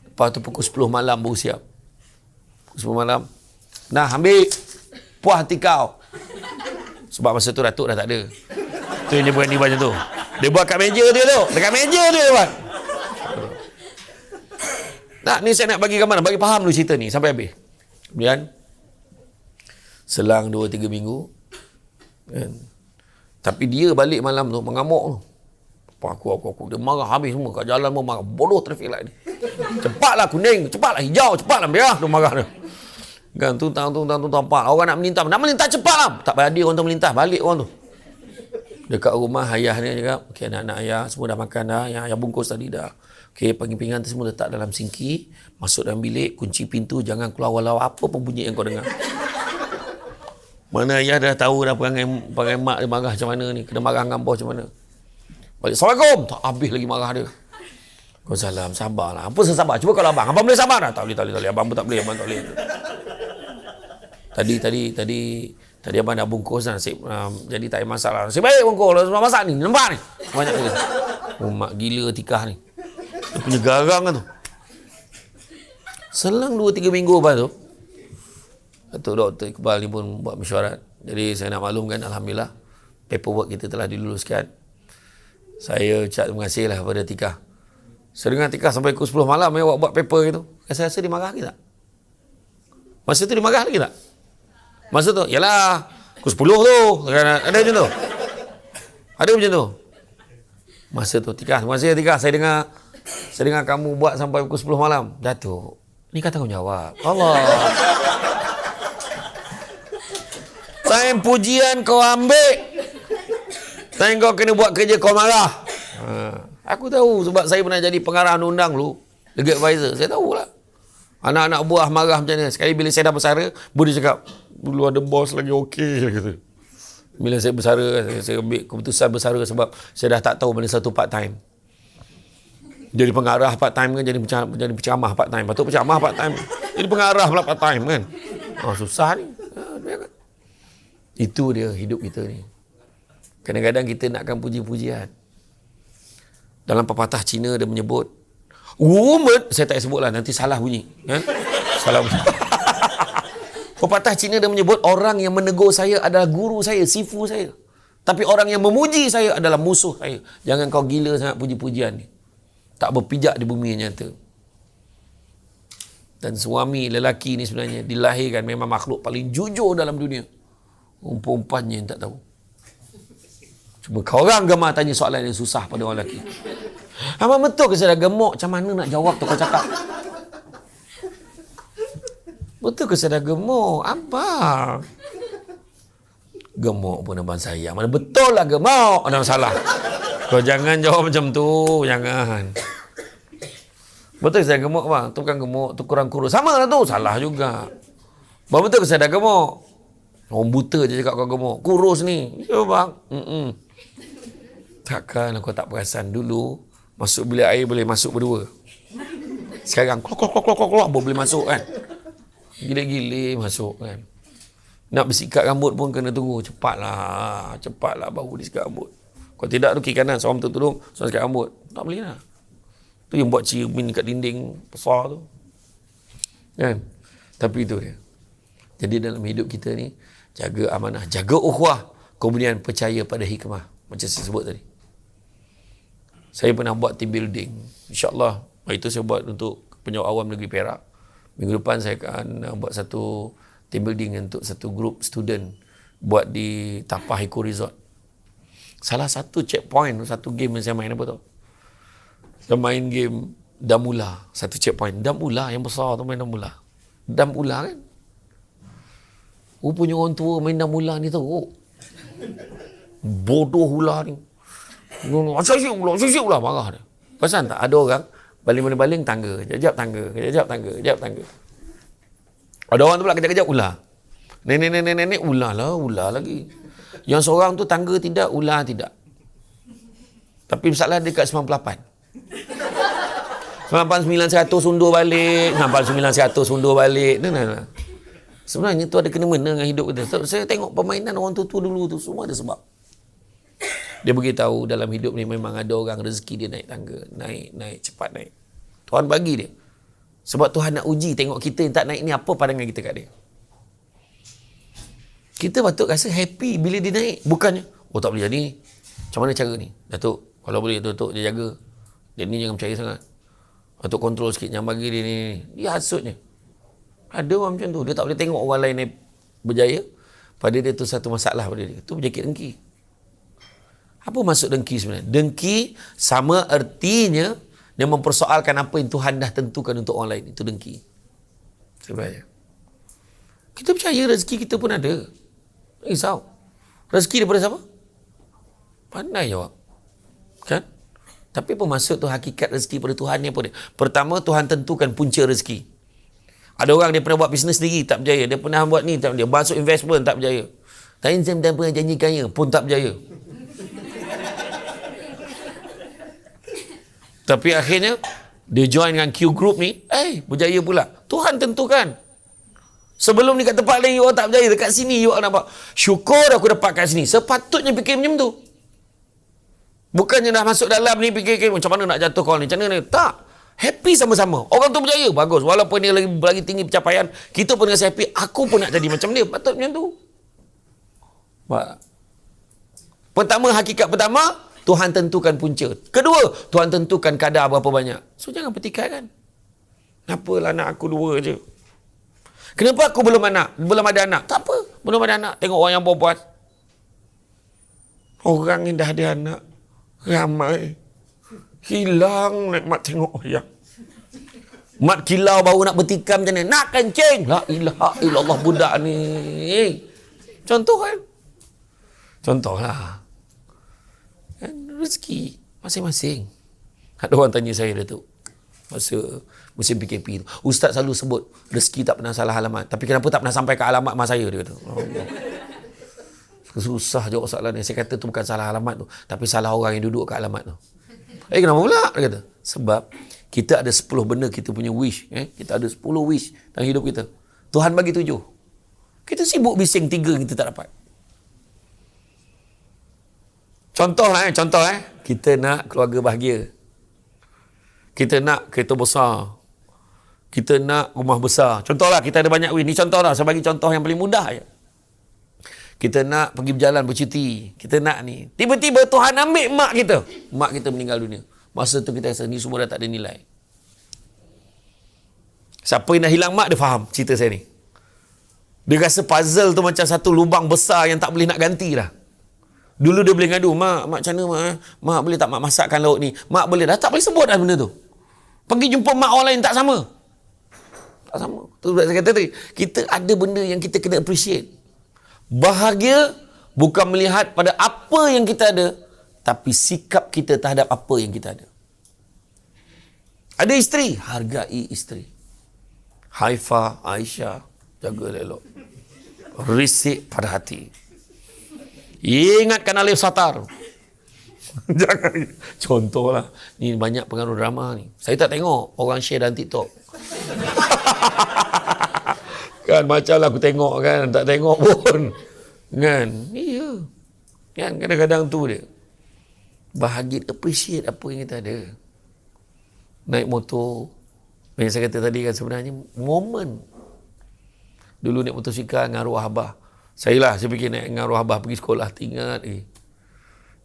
Lepas tu pukul 10 malam baru siap. Pukul 10 malam. Nah, ambil. Puas hati kau. Sebab masa tu Datuk dah tak ada. Tu yang dia berani buat macam tu. Dia buat kat meja dia tu. Dekat meja dia buat. Nah, ni saya nak bagi gambaran. Bagi faham dulu cerita ni sampai habis. Kemudian selang 2-3 minggu kan, tapi dia balik malam tu mengamuk tu. Aku dia marah habis semua kat jalan pun marah. Bodoh traffic light ni. Cepatlah kuning, cepatlah hijau, cepatlah merah. Dia marah dia. Kan tuntang tampak. Orang nak melintas cepatlah. Tak payah dia orang tu melintas, balik orang tu. Dekat rumah ayah dia cakap, okey anak-anak ayah semua dah makan dah, yang ayah bungkus tadi dah. Okey, pinggan tu semua letak dalam sinki, masuk dalam bilik, kunci pintu, jangan keluar walau apa pun bunyi yang kau dengar. Mana ayah dah tahu dah perangai mak dia marah macam mana ni, kena marah dengan bos macam mana. Balik, Assalamualaikum. Tak habis lagi marah dia. Kau salam, sabarlah. Apa sabar? Cuba kalau abang boleh sabar dah. Tak boleh. Abang pun tak boleh, abang tak boleh. Tadi abang dah bungkus dah nasib, jadi tak ada masalah. Nasib baik bungkus, sebab masak ni, nampak ni. Banyak lagi. Mak gila tikah ni. Dia punya garang kan tu. Selang 2-3 minggu lepas tu, Dr. Iqbal ni pun buat mesyuarat. Jadi saya nak maklumkan, alhamdulillah, paperwork kita telah diluluskan. Saya ucap terima kasih lah kepada Tika. Saya dengar Tika sampai pukul 10 malam buat paper gitu. Saya rasa dia marah lagi tak? Masa tu dia marah lagi tak? Masa tu, yalah, pukul 10 tu. Ada macam tu? Ada macam tu? Masa tu, Tika, terima kasih Tika. Saya dengar kamu buat sampai pukul 10 malam. Datuk, ni kata tanggungjawab. Allah. Time pujian kau ambil. Time kau kena buat kerja kau marah. Aku tahu sebab saya pernah jadi pengarah undang dulu. Legal advisor. Saya tahulah. Anak-anak buah marah macam ni. Sekali bila saya dah bersara, Budi cakap, dulu ada bos lagi okey. Kata. Bila saya bersara, saya ambil keputusan bersara sebab saya dah tak tahu mana satu part time. Jadi pengarah part time kan, jadi penceramah part time. Patut penceramah part time. Jadi pengarah pula part time kan. Susah ni. Itu dia hidup kita ni. Kadang-kadang kita nakkan puji-pujian. Dalam pepatah Cina dia menyebut, woman, saya tak sebutlah nanti salah bunyi. Salah bunyi. Pepatah Cina dia menyebut orang yang menegur saya adalah guru saya, sifu saya. Tapi orang yang memuji saya adalah musuh saya. Jangan kau gila sangat puji-pujian ni. Tak berpijak di bumi yang nyata. Dan suami lelaki ni sebenarnya dilahirkan memang makhluk paling jujur dalam dunia. Umpan-umpannya yang tak tahu. Cuma kau orang gemar tanya soalan yang susah pada orang lelaki. Abang betul ke saya dah gemuk? Macam mana nak jawab tu kau cakap? Betul ke saya dah gemuk? Apa? Gemuk pun abang sayang. Mana betul lah gemuk. Ada masalah. Kau jangan jawab macam tu. Jangan. Betul ke saya gemuk bang? Tu bukan gemuk. Tu kurang kurus. Sama lah tu. Salah juga. Bang betul ke saya dah gemuk? Orang buta je cakap kau gemuk. Kurus ni. Ya bang. Takkan kau tak perasan dulu. Masuk bilik air boleh masuk berdua. Sekarang keluar boleh masuk kan. Gile-gile masuk kan. Nak bersikat rambut pun kena tunggu. Cepatlah baru disikat rambut. Kalau tidak tu kiri kanan seorang tudung, seorang sikat rambut. Tak boleh lah. Tu yang buat cermin kat dinding besar tu. Kan? Tapi itu dia. Jadi dalam hidup kita ni, jaga amanah, jaga ukhuwah, kemudian percaya pada hikmah. Macam saya sebut tadi. Saya pernah buat team building. InsyaAllah, itu saya buat untuk penyawat awam negeri Perak. Minggu depan saya akan buat satu team building untuk satu grup student buat di Tapah Eco Resort. Salah satu checkpoint, satu game yang saya main apa tahu? Saya main game Damula, satu checkpoint. Damula yang besar tu main Damula. Damula kan? Rupanya orang tua main Damula ni teruk. Bodoh ular ni. Asyik ular marah dia. Pasal tak ada orang baling-baling tangga, kejap tangga. Ada orang tu pula kejap-kejap ular. Nenek ular lagi. Yang seorang tu tangga tidak, ular tidak. Tapi masalah dekat 98. 99 100 undur balik, 99 100 undur balik. Sebenarnya tu ada kena-mena dengan hidup kita. Saya tengok permainan orang tua dulu tu semua ada sebab. Dia beritahu dalam hidup ni memang ada orang rezeki dia naik tangga, naik cepat naik. Tuhan bagi dia. Sebab Tuhan nak uji tengok kita yang tak naik ni apa pandangan kita kat dia. Kita patut rasa happy bila dia naik, bukannya oh tak boleh jadi. Macam mana cara ni? Datuk, kalau boleh Datuk dia jaga. Dia ni jangan percaya sangat. Datuk kontrol sikit, jangan bagi dia ni. Dia hasutnya. Ada orang macam tu, dia tak boleh tengok orang lain yang berjaya. Pada dia tu satu masalah pada dia. Tu penyakit dengki. Apa maksud dengki sebenarnya? Dengki sama artinya dia mempersoalkan apa yang Tuhan dah tentukan untuk orang lain. Itu dengki. Sebenarnya. Kita percaya rezeki kita pun ada. Risau. Rezeki daripada siapa? Pandai jawab. Kan? Tapi apa maksud tu hakikat rezeki pada Tuhan ni apa dia? Pertama, Tuhan tentukan punca rezeki. Ada orang dia pernah buat bisnes sendiri, tak berjaya. Dia pernah buat ni, tak berjaya. Masuk investment, tak berjaya. Tapi dia pernah janji kaya, pun tak berjaya. Tapi akhirnya, dia join dengan Q Group ni, berjaya pula. Tuhan tentukan. Sebelum ni kat tempat lain, you orang tak berjaya. Dekat sini, you orang nampak. Syukur aku dapat kat sini. Sepatutnya fikir macam tu. Bukannya dah masuk dalam ni, fikir macam mana nak jatuh kau ni. Macam mana ni. Tak. Happy sama-sama. Orang tu berjaya. Bagus. Walaupun dia lagi tinggi pencapaian, kita pun rasa happy. Aku pun nak jadi macam dia. Patut macam tu. Pertama, hakikat pertama, Tuhan tentukan punca. Kedua, Tuhan tentukan kadar berapa banyak. So, jangan petikaikan. Kenapalah anak aku 2 je? Kenapa aku belum ada anak? Tak apa. Belum ada anak. Tengok orang yang puas. Orang yang dah ada anak. Ramai. Hilang nikmat tengok wayang. Mat kilau baru nak bertikam macam ni. Nak kencing. La ilaha illallah budak ni. Contoh kan? Contohlah. Rezeki masing-masing. Ada orang tanya saya Datuk. Masa musim PKP tu. Ustaz selalu sebut rezeki tak pernah salah alamat. Tapi kenapa tak pernah sampai ke alamat mak saya, dia kata. Susah jawab soalan ni. Saya kata tu bukan salah alamat tu. Tapi salah orang yang duduk kat alamat tu. Kenapa pula? Dia kata. Sebab kita ada 10 benda kita punya wish. Kita ada 10 wish dalam hidup kita. Tuhan bagi 7. Kita sibuk bising 3 kita tak dapat. Contoh. Kita nak keluarga bahagia. Kita nak kereta besar. Kita nak rumah besar. Contohlah, kita ada banyak wish. Ni contoh lah. Saya bagi contoh yang paling mudah je. Kita nak pergi berjalan bercuti. Kita nak ni. Tiba-tiba Tuhan ambil mak kita. Mak kita meninggal dunia. Masa tu kita rasa ni semua dah tak ada nilai. Siapa yang dah hilang mak, dia faham cerita saya ni. Dia rasa puzzle tu macam satu lubang besar yang tak boleh nak ganti dah. Dulu dia boleh ngadu, mak macam mana mak boleh tak mak masakkan lauk ni? Mak boleh dah, tak boleh sebut dah benda tu. Pergi jumpa mak orang lain tak sama. Tak sama. Tu saya kata tadi, kita ada benda yang kita kena appreciate. Bahagia bukan melihat pada apa yang kita ada, tapi sikap kita terhadap apa yang kita ada. Ada isteri, hargai isteri. Haifa, Aisyah, jaga elok. Risik pada hati. Ingatkan alif satar. Jangan. Contohlah. Ni banyak pengaruh drama ni. Saya tak tengok orang share dalam TikTok. Kan macam lah aku tengok kan. Tak tengok pun. Kan. Iya. Kan kadang-kadang tu dia. Bahagia, appreciate apa yang kita ada. Naik motor. Yang saya kata tadi kan sebenarnya momen. Dulu naik motosikal dengan arwah abah. Saya fikir naik dengan arwah abah pergi sekolah. Ingat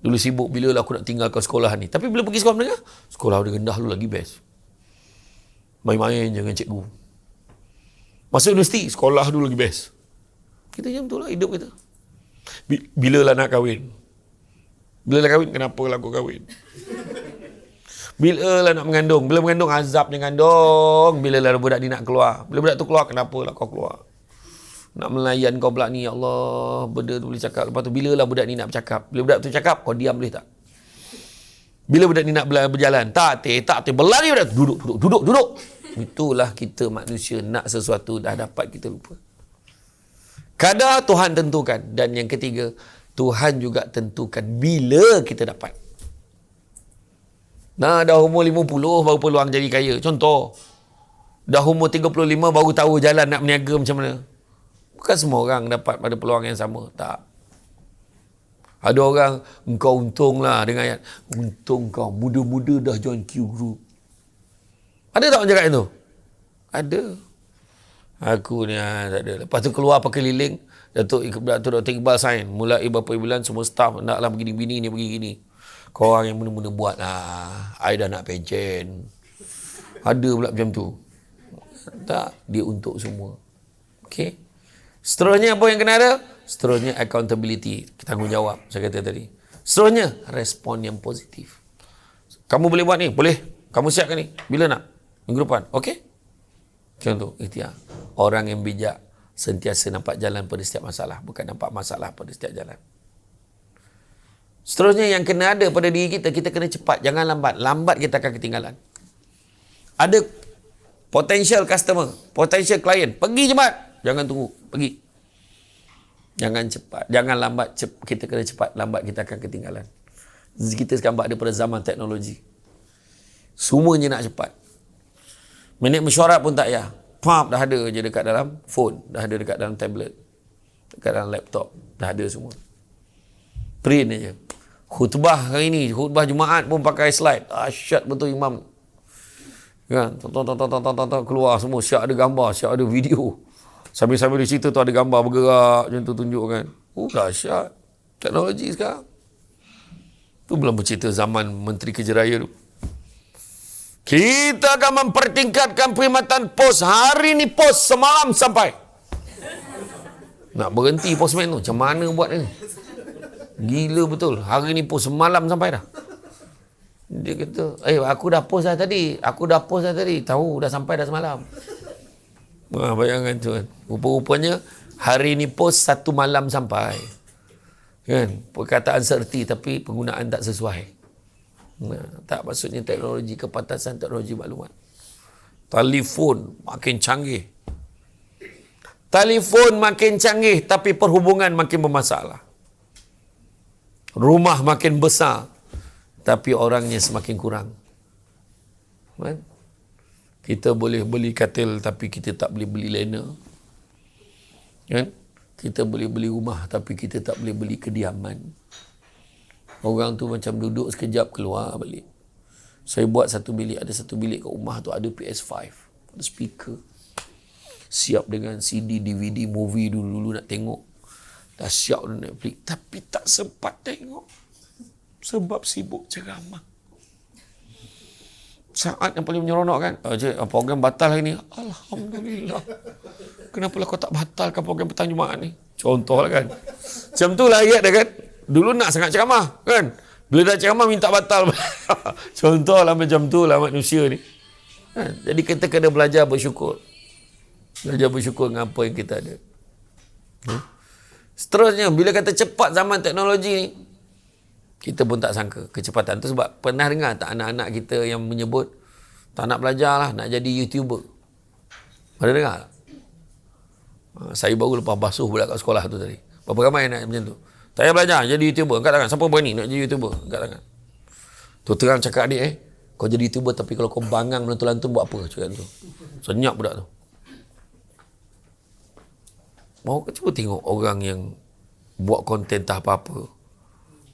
dulu sibuk bila lah aku nak tinggalkan sekolah ni. Tapi bila pergi sekolah menengah, sekolah dia rendah dulu lagi best. Main-main je dengan cikgu. Masuk universiti, sekolah dulu lagi best. Kita macam tu lah hidup kita. Bila lah nak kahwin? Bila lah kahwin? Kenapa lah aku kahwin? Bila lah nak mengandung? Bila mengandung azabnya mengandung. Bila lah budak ni nak keluar? Bila budak tu keluar, kenapa lah kau keluar? Nak melayan kau pula ni, ya Allah, benda tu boleh cakap. Lepas tu bila lah budak ni nak bercakap? Bila budak tu cakap, kau diam boleh tak? Bila budak ni nak berjalan, tak, berlari budak tu, duduk. Itulah kita manusia, nak sesuatu dah dapat kita lupa. Kadar Tuhan tentukan. Dan yang ketiga, Tuhan juga tentukan bila kita dapat. Nah, dah umur 50 baru peluang jadi kaya. Contoh, dah umur 35 baru tahu jalan nak berniaga macam mana. Bukan semua orang dapat pada peluang yang sama. Tak. Ada orang, engkau untunglah dengan ayat, untung kau, muda-muda dah join Q Group. Ada tak orang cakap itu? Ada. Aku ni tak ada. Lepas tu keluar pakai keliling, Datuk Dr. Iqbal sign. Mulai beberapa bulan semua staff naklah begini-begini, ni begini gini. Kau orang yang mula-mula buat lah. I dah nak pension. Ada pula macam tu. Tak, dia untuk semua. Okey. Seterusnya apa yang kena ada? Seterusnya accountability, tanggungjawab saya kata tadi. Seterusnya respon yang positif. Kamu boleh buat ni? Boleh. Kamu siapkan ni? Bila nak? Minggu depan. Okey? Contoh, ikhtiar. Orang yang bijak sentiasa nampak jalan pada setiap masalah, bukan nampak masalah pada setiap jalan. Seterusnya yang kena ada pada diri kita, kita kena cepat, jangan lambat. Lambat kita akan ketinggalan. Ada potential customer, potential client, pergi cepat. Jangan tunggu, pergi. Jangan cepat, jangan lambat. Kita kena cepat, lambat kita akan ketinggalan. Kita sekarang ada pada zaman teknologi. Semuanya nak cepat. Minit mesyuarat pun tak payah. Pump dah ada je dekat dalam phone, dah ada dekat dalam tablet, dekat dalam laptop, dah ada semua. Print aja. Khutbah hari ni, khutbah Jumaat pun pakai slide. Asyad betul imam. Kan? Keluar semua, syak ada gambar, syak ada video. Sambil-sambil di situ tu ada gambar bergerak macam tu tunjukkan. Dahsyat. Teknologi sekarang. Tu belum bercerita zaman Menteri Kerja Raya tu. Kita akan mempertingkatkan perkhidmatan pos. Hari ni pos semalam sampai. Nak berhenti postman tu. Macam mana buat ni? Gila betul. Hari ni pos semalam sampai dah. Dia kata, aku dah post dah tadi. Tahu dah sampai dah semalam. Bayangkan tu kan. Rupa-rupanya hari ni post 1 malam sampai. Kan? Perkataan serti tapi penggunaan tak sesuai. Tak maksudnya teknologi kepatasan, teknologi maklumat. Telefon makin canggih. Telefon makin canggih tapi perhubungan makin bermasalah. Rumah makin besar tapi orangnya semakin kurang. Kan? Kita boleh beli katil tapi kita tak boleh beli lena. Kan? Kita boleh beli rumah tapi kita tak boleh beli kediaman. Orang tu macam duduk sekejap keluar balik. Saya buat satu bilik, ada satu bilik kat rumah tu ada PS5, ada speaker. Siap dengan CD, DVD, movie dulu nak tengok. Dah siap dengan Netflix tapi tak sempat tengok. Sebab sibuk ceramah. Saat yang paling menyeronok kan, program batal hari ni. Alhamdulillah. Kenapa lah kau tak batalkan program petang Jumaat ni? Contoh lah kan. Macam tu lah ayat dia kan. Dulu nak sangat ceramah kan. Bila dah ceramah minta batal. Contoh lah macam tu lah manusia ni. Kan? Jadi kita kena belajar bersyukur. Belajar bersyukur dengan apa yang kita ada. Seterusnya, bila kata cepat zaman teknologi ni, kita pun tak sangka kecepatan tu. Sebab pernah dengar tak anak-anak kita yang menyebut tak nak belajar lah, nak jadi YouTuber? Ada dengar tak? Saya baru lepas basuh budak kat sekolah tu tadi. Berapa ramai nak macam tu? Tak payah belajar, jadi YouTuber. Angkat tangan. Siapa berani nak jadi YouTuber? Angkat tangan. Tu terang cakap adik, kau jadi YouTuber tapi kalau kau bangang melantur-lantur buat apa? Cakap tu. Senyap budak tu. Mau cuba tengok orang yang buat konten tak apa-apa.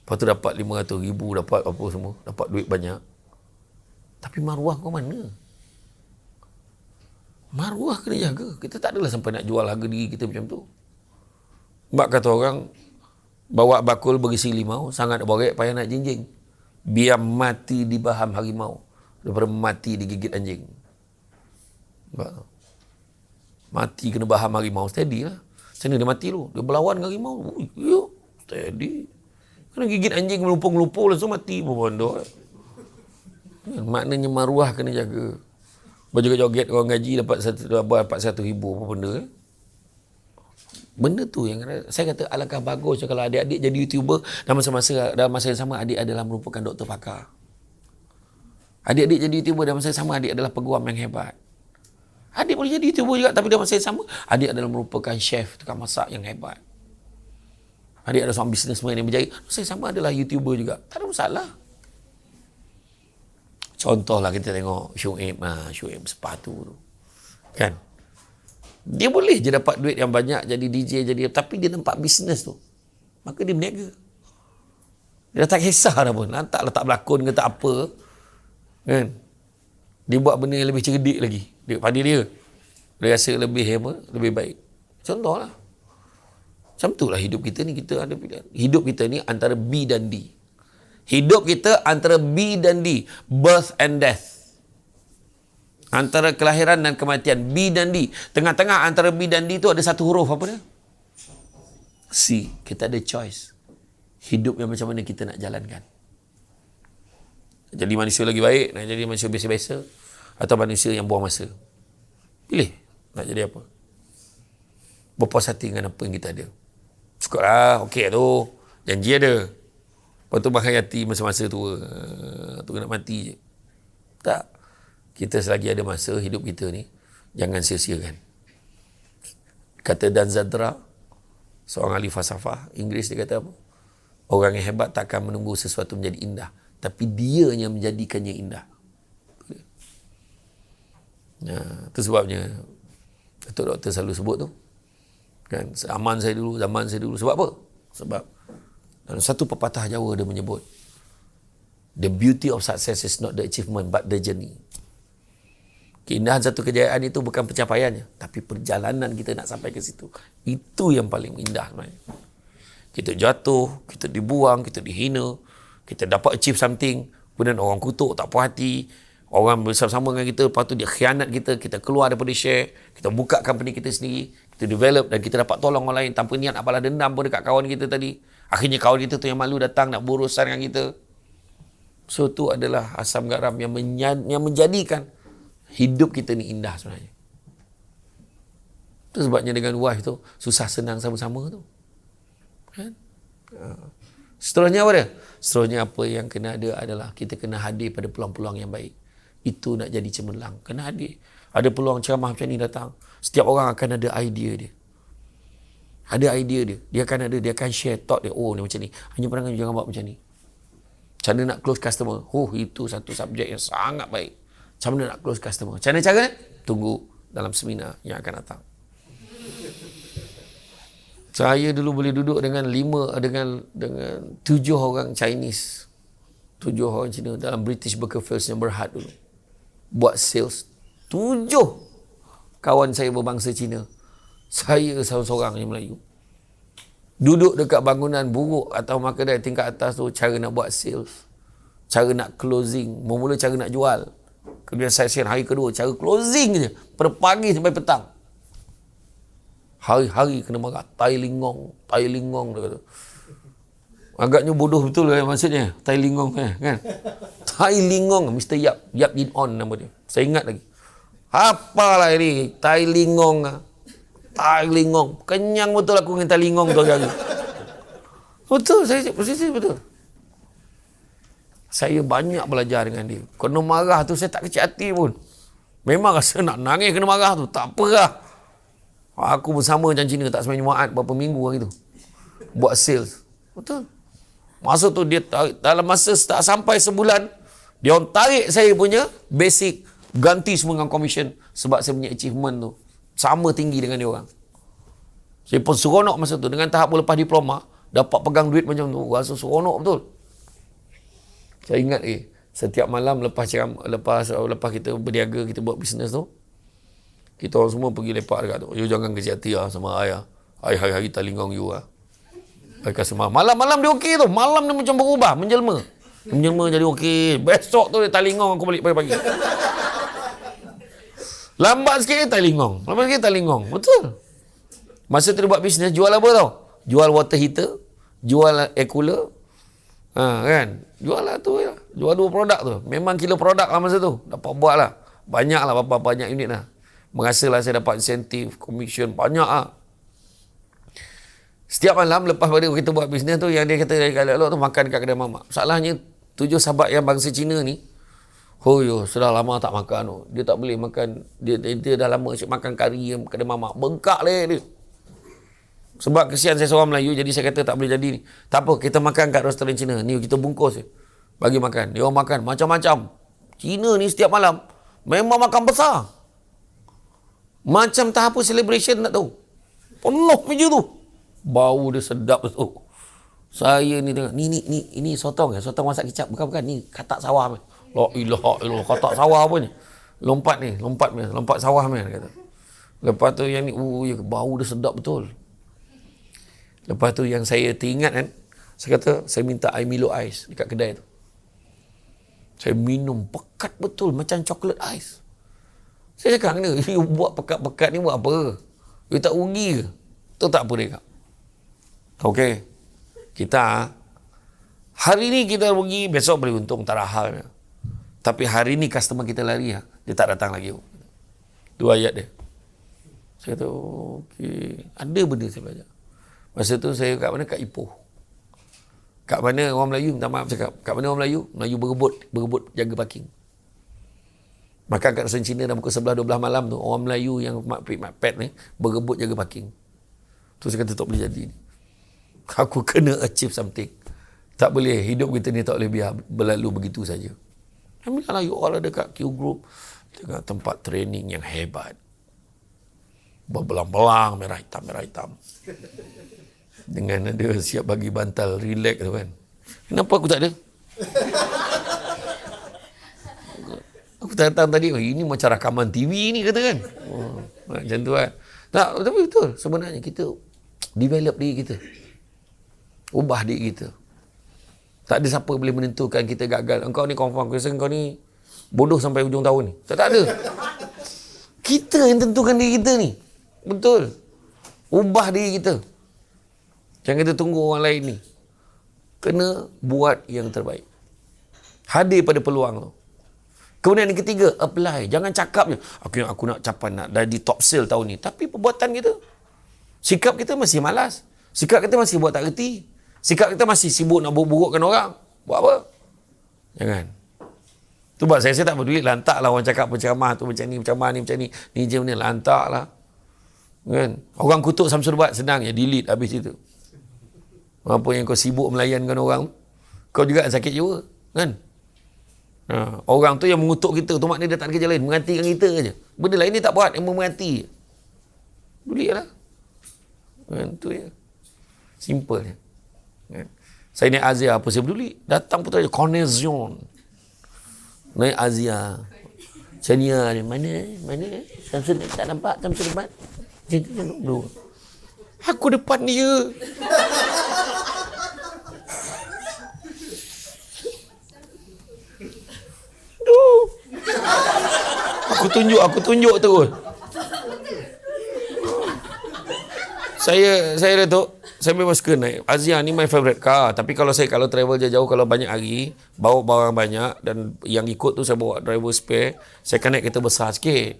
Lepas tu dapat 500,000, dapat apa semua. Dapat duit banyak. Tapi maruah kau mana? Maruah kena jaga. Kita tak adalah sampai nak jual harga diri kita macam tu. Sebab kata orang, bawa bakul berisi limau, sangat borek payah nak jinjing. Biar mati di baham harimau daripada mati digigit anjing. Mati kena baham harimau, steady lah. Macam mana dia mati tu? Dia berlawan dengan harimau. Steady. Kena gigit anjing melumpur-melumpur langsung mati. Maknanya maruah kena jaga. Berjoget-joget orang gaji dapat 100,000 apa benda. Benda tu yang saya kata alangkah bagus kalau adik-adik jadi YouTuber dalam masa yang sama adik adalah merupakan doktor pakar. Adik-adik jadi YouTuber dalam masa yang sama adik adalah peguam yang hebat. Adik boleh jadi YouTuber juga tapi dalam masa yang sama adik adalah merupakan chef, tukang masak yang hebat. Adik adalah seorang businessman yang berjaya. Masa yang sama adalah YouTuber juga. Tak ada masalah. Contohlah kita tengok Syuib sepatu tu. Kan? Dia boleh je dapat duit yang banyak jadi DJ, tapi dia nampak bisnes tu. Maka dia berniaga. Dia tak kisah dah pun. Lantaklah tak berlakon ke tak apa. Kan? Dia buat benda yang lebih cerdik lagi daripada dia. Dia rasa lebih lebih baik. Contohlah. Macam tu lah hidup kita ni, kita ada pilihan. Hidup kita ni antara B dan D. Hidup kita antara B dan D. Birth and death. Antara kelahiran dan kematian. B dan D. Tengah-tengah antara B dan D tu ada satu huruf. Apa dia? C. Kita ada choice. Hidup yang macam mana kita nak jalankan. Jadi manusia lagi baik, nak jadi manusia biasa-biasa, atau manusia yang buang masa. Pilih. Nak jadi apa? Berpuas hati dengan apa yang kita ada. Cukup lah. Okey tu. Janji ada. Lepas tu menghayati masa-masa tua. Tu nak mati je. Tak. Kita selagi ada masa hidup kita ni, jangan sia-siakan. Kata Dan Zadra, seorang ahli falsafah Inggeris, dia kata apa? Orang yang hebat tak akan menunggu sesuatu menjadi indah. Tapi dia yang menjadikannya indah. Itu sebabnya Datuk Doktor selalu sebut tu. Kan, zaman saya dulu. Sebab apa? Sebab dalam satu pepatah Jawa dia menyebut, the beauty of success is not the achievement but the journey. Keindahan satu kejayaan itu bukan pencapaiannya, tapi perjalanan kita nak sampai ke situ. Itu yang paling indah sebenarnya. Kita jatuh, kita dibuang, kita dihina, kita dapat achieve something, kemudian orang kutuk, tak puas hati, orang bersama-sama dengan kita, lepas tu dia khianat kita, kita keluar daripada share, kita buka company kita sendiri, kita develop dan kita dapat tolong orang lain tanpa niat nak balas dendam pun dekat kawan kita tadi. Akhirnya kawan kita tu yang malu datang nak berurusan dengan kita. So tu adalah asam garam yang menjadikan hidup kita ni indah sebenarnya. Itu sebabnya dengan wife tu susah senang sama-sama tu. Kan? Seterusnya apa dia? Seterusnya apa yang kena ada adalah kita kena hadir pada peluang-peluang yang baik. Itu nak jadi cemerlang. Kena hadir. Ada peluang ceramah macam ni datang. Setiap orang akan ada idea dia. Ada idea dia. Dia akan share thought dia. Oh, ni macam ni. Hanya pandangan jangan buat macam ni. Macam mana nak close customer? Itu satu subjek yang sangat baik. Macam mana nak close customer? Macam mana cara? Tunggu dalam seminar yang akan datang. Saya dulu boleh duduk dengan 7 orang Chinese. 7 orang Cina dalam British Bakerfields yang berhad dulu. Buat sales. 7 kawan saya berbangsa Cina. Saya seorang-seorang yang Melayu. Duduk dekat bangunan buruk atau kedai tingkat atas tu, cara nak buat sales. Cara nak closing. Mula-mula cara nak jual. Kemudian saya share hari kedua, cara closing je. Pada pagi sampai petang. Hari-hari kena marah. Tai lingong dia kata. Agaknya bodoh betul kan maksudnya. Tai lingong kan. Tai lingong, Mr. Yap Yin On nama dia. Saya ingat lagi. Apalah ini, tai lingong. Tai lingong. Kenyang betul aku dengan tai lingong tu hari. Betul, betul. Saya banyak belajar dengan dia. Kena marah tu saya tak kecil hati pun. Memang rasa nak nangis kena marah tu. Tak apa lah. Aku bersama macam Cina tak sembahyang Jumaat berapa minggu hari tu. Buat sales. Betul. Masa tu dia tarik, dalam masa tak sampai sebulan, dia orang tarik saya punya basic, ganti semua dengan commission. Sebab saya punya achievement tu sama tinggi dengan dia orang. Saya pun seronok masa tu. Dengan tahap lepas diploma, dapat pegang duit macam tu. Rasa seronok betul. Saya ingat setiap malam lepas kita berniaga, kita buat bisnes tu, kita orang semua pergi lepak dekat tu. You jangan kecil hati lah sama ayah. Hari-hari talingong you lah. Malam-malam dia okey tu. Malam dia macam berubah, menjelma. Menjelma jadi okey. Besok tu dia talingong aku balik pagi-pagi. Lambat sikit talingong. Betul. Masa tu dia buat bisnes, jual apa tau? Jual water heater, jual air cooler. Kan? Jual lah tu ya. Jual 2 produk tu. Memang kilo produk lah masa tu. Dapat buat lah. Banyak lah, banyak unit lah. Merasalah saya dapat insentif, komisen, banyak lah. Setiap malam lepas pada kita buat bisnes tu, yang dia kata dari Kalak tu makan kat kedai mamak. Masalahnya 7 sahabat yang bangsa Cina ni, sudah lama tak makan tu. Dia tak boleh makan, dia dah lama asyik makan kari yang kedai mamak. Bengkak dia. Sebab kesian saya seorang Melayu, jadi saya kata tak boleh jadi ni. Tak apa, kita makan kat restoran Cina. Ni kita bungkus je. Bagi makan. Dia orang makan macam-macam. Cina ni setiap malam memang makan besar. Macam tahap celebration tak tahu. Penuh meja tu. Bau dia sedap tu. Saya ni tengok, ini sotong ya, sotong masak kicap. Bukan, ni katak sawah. La ilaha illallah, katak sawah apa ni? Lompat sawah ni kata. Lepas tu yang ni, bau dia sedap betul. Lepas tu yang saya teringat kan, saya kata, saya minta air Milo ais dekat kedai tu. Saya minum pekat betul macam coklat ais. Saya cakap, you buat pekat-pekat ni buat apa? You tak rugi ke? Tu tak apa dia kata. Okey. Kita hari ni kita rugi, besok boleh untung, tak ada hal. Tapi hari ni customer kita lari, dia tak datang lagi. 2 ayat dia. Saya kata, okey. Ada benda saya belajar. Masa tu saya kat mana? Kat Ipoh. Kat mana orang Melayu, minta maaf cakap. Kat mana orang Melayu? Melayu berebut jaga parking. Makan kat restoran Cina dah pukul 11-12 malam tu, orang Melayu yang makpet ni berebut jaga parking. Tu saya kata tak boleh jadi ni. Aku kena achieve something. Tak boleh, hidup kita ni tak boleh biar berlalu begitu saja. Alhamdulillah, you all ada kat Q Group, tengah tempat training yang hebat. Berbelang-belang, merah hitam. Dengan ada siap bagi bantal, relax tu kan. Kenapa aku tak ada? Aku datang tadi, ini macam rakaman TV ni kata kan. Macam tu kan. Tak, tapi betul. Sebenarnya kita develop diri kita. Ubah diri kita. Tak ada siapa boleh menentukan kita gagal. Engkau ni confirm. Aku rasa engkau ni bodoh sampai hujung tahun ni. Tak ada. Kita yang tentukan diri kita ni. Betul. Ubah diri kita. Jangan kita tunggu orang lain ni. Kena buat yang terbaik. Hadir pada peluang tu. Kemudian yang ketiga, apply. Jangan cakap je, aku nak capai nak jadi top sale tahun ni. Tapi perbuatan kita, sikap kita masih malas. Sikap kita masih buat tak reti. Sikap kita masih sibuk nak buruk-burukkan orang. Buat apa? Jangan. Tu buat saya tak peduli. Lantaklah orang cakap penceramah tu macam ni, macam ni. Ni je ni, lantaklah. Kan? Orang kutuk Samsul Bat, senang je. Delete habis itu. Apa yang kau sibuk melayankan orang, kau juga sakit jiwa. Kan? Orang tu yang mengutuk kita, tu maknanya dia tak ada kerja lain. Menghatikan kita je. Benda lain ni tak buat, yang menghati. Peduli lah. Kan? Tu je. Simple je. Kan? Saya naik Azia, apa saya peduli? Datang pun tu je, connection. Naik Azia. Chania ni, mana? Samsul tak nampak, Samsul Bat. Aku depan dia. Aku tunjuk terus. Saya Datuk, saya memang suka naik Azia ni, my favorite car. Tapi kalau travel jauh-jauh, kalau banyak hari, bawa barang banyak dan yang ikut tu saya bawa driver spare, saya akan naik kereta besar sikit.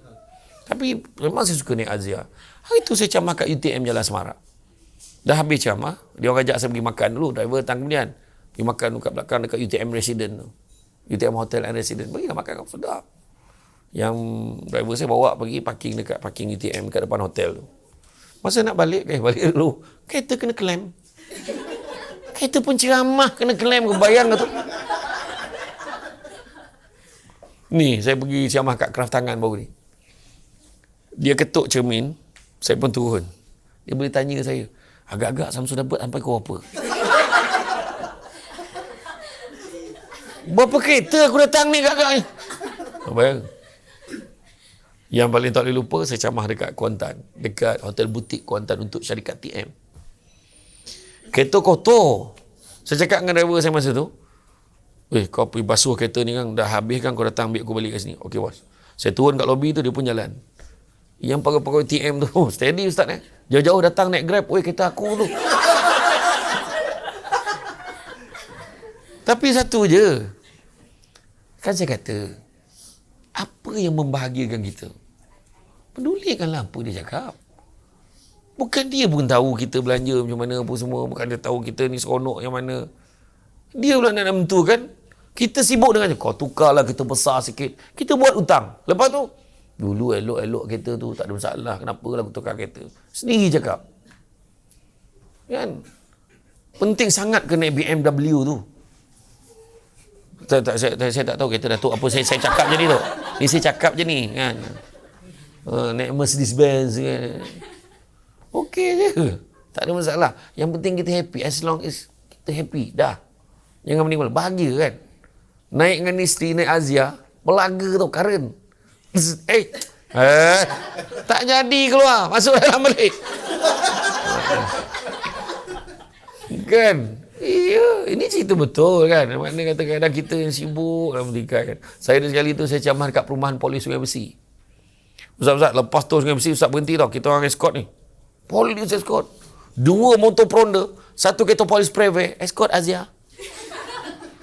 Tapi memang saya suka naik Azia. Hari tu saya camah kat UTM Jalan Semarak. Dah habis camah, dia orang ajak saya pergi makan dulu, driver datang kemudian. Pergi makan dekat belakang dekat UTM Resident tu. UTM Hotel and Resident. Pergilah makan, sedap. Yang driver saya bawa pergi parking dekat parking UTM kat depan hotel tu. Masa nak balik dulu. Kereta kena klaim. Kereta penceramah kena klaim, kau bayang tu. Ni, saya pergi ceramah kat Kraft Tangan baru ni. Dia ketuk cermin, saya pun turun. Dia boleh tanya saya, agak-agak Samsul dapat sampai kau apa? Berapa kereta aku datang ni agak-agak ni? Bayang. Yang paling tak boleh lupa, saya camah dekat Kuantan. Dekat hotel butik Kuantan untuk syarikat TM. Kereta kotor. Saya cakap dengan driver saya masa tu, kau pergi basuh kereta ni kan, dah habis kan, kau datang ambil aku balik kat sini. Okey bos. Saya turun kat lobi tu, dia pun jalan. Yang pegawai TM tu, steady ustaz jauh-jauh datang naik Grab, kereta aku tu. Tapi satu je, Kan saya kata, apa yang membahagiakan kita? Pedulikanlah apa dia cakap. Bukan dia pun tahu kita belanja macam mana apa semua. Bukan dia tahu kita ni seronok yang mana. Dia pula nak menentukan. Kita sibuk dengan kau tukarlah kita besar sikit. Kita buat hutang. Lepas tu, dulu elok-elok kereta tu tak ada masalah. Kenapa lah aku tukar kereta? Sendiri cakap. Kan? Penting sangat ke naik BMW tu. Saya tak tahu kereta Datuk apa saya cakap je ni tu. Ni saya cakap je ni kan. Naik Mercedes Benz kan. Okey je. Tak ada masalah. Yang penting kita happy. As long as kita happy. Dah. Jangan menikmati. Bahagia kan. Naik dengan isteri, naik Azia. Belaga tau, karen. Tak jadi keluar. Masuk dalam balik. Kan? Iya. Ini cerita betul kan. Maknanya kata kadang kita yang sibuk dalam mendikai kan. Saya ada sekali tu saya camah dekat perumahan polis Sungai Besi. Ustaz, lepas tu Sungai Besi, Ustaz berhenti tau. Kita orang escort ni. Polis escort. 2 motor Pronda. 1 kereta polis private. Escort Azia.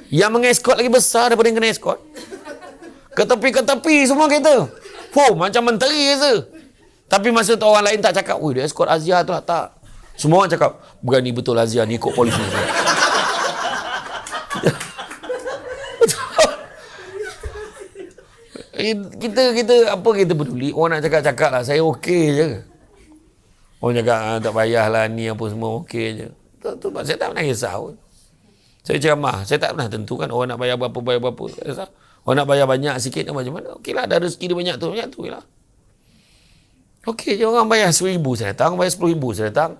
Yang mengeskort lagi besar daripada yang kena escort. Ke tepi semua kereta. Macam menteri je. Tapi masa tu orang lain tak cakap, dia escort Azia tu lah. Tak. Semua orang cakap, berani betul Azia ni ikut polis ni. kita apa kita peduli. Orang nak cakap lah. Saya okey je. Orang cakap, tak payahlah ni apa semua okey je. Tu saya tak pernah risau. Saya ceramah, saya tak pernah tentukan orang nak bayar berapa. Orang nak bayar banyak sikit macam mana. Okeylah, ada rezeki dia banyak tu lah. Okey je, orang bayar RM1,000 saya datang, bayar RM10,000 saya datang.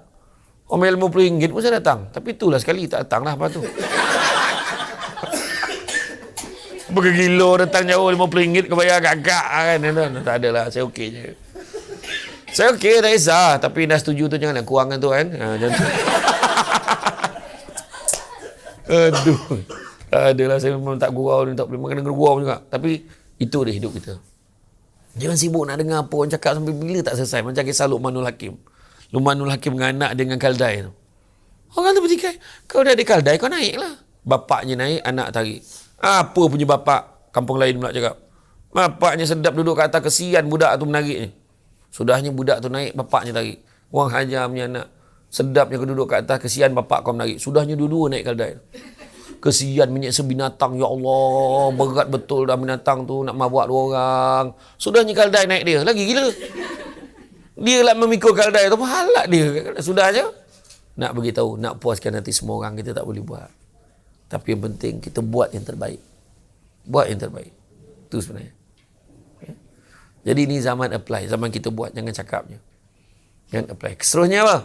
Orang bayar RM50 pun saya datang. Tapi itulah sekali tak datang lah lepas tu. Bergilo datang jauh RM50 kau bayar agak-agak kan. Tak ada lah, saya okey je. Saya okey, tak kisah. Tapi dah setuju tu janganlah kurangkan tu kan. Macam tu. Aduh. Adalah saya memang tak gurau ni, tak boleh makan gurau juga. Tapi itu dia hidup kita. Jangan sibuk nak dengar apa orang cakap sampai bila tak selesai. Macam kisah Luqmanul Hakim. Luqmanul Hakim dengan anak dengan kaldai tu. Orang tu bertikai, kau dah ada kaldai, kau naik lah. Bapaknya naik, anak tarik. Apa punya bapak? Kampung lain pula cakap. Bapaknya sedap duduk kat atas, kesian budak tu menariknya. Sudahnya budak tu naik, bapaknya tarik. Orang hajar punya anak. Sedapnya kau duduk kat atas, kesian bapak kau menarik. Sudahnya dua-dua naik kaldai. Kesian menyeksa binatang, ya Allah, berat betul dah binatang tu nak mabuk 2 orang. Sudahnya kaldai naik dia, lagi gila. Dia lah memikul kaldai tu, halak dia. Sudahnya nak beritahu, nak puaskan hati semua orang, kita tak boleh buat. Tapi yang penting kita buat yang terbaik. Buat yang terbaik. Itu sebenarnya. Okay. Jadi ini zaman apply, zaman kita buat, jangan cakapnya. Jangan apply. Seterusnya apa?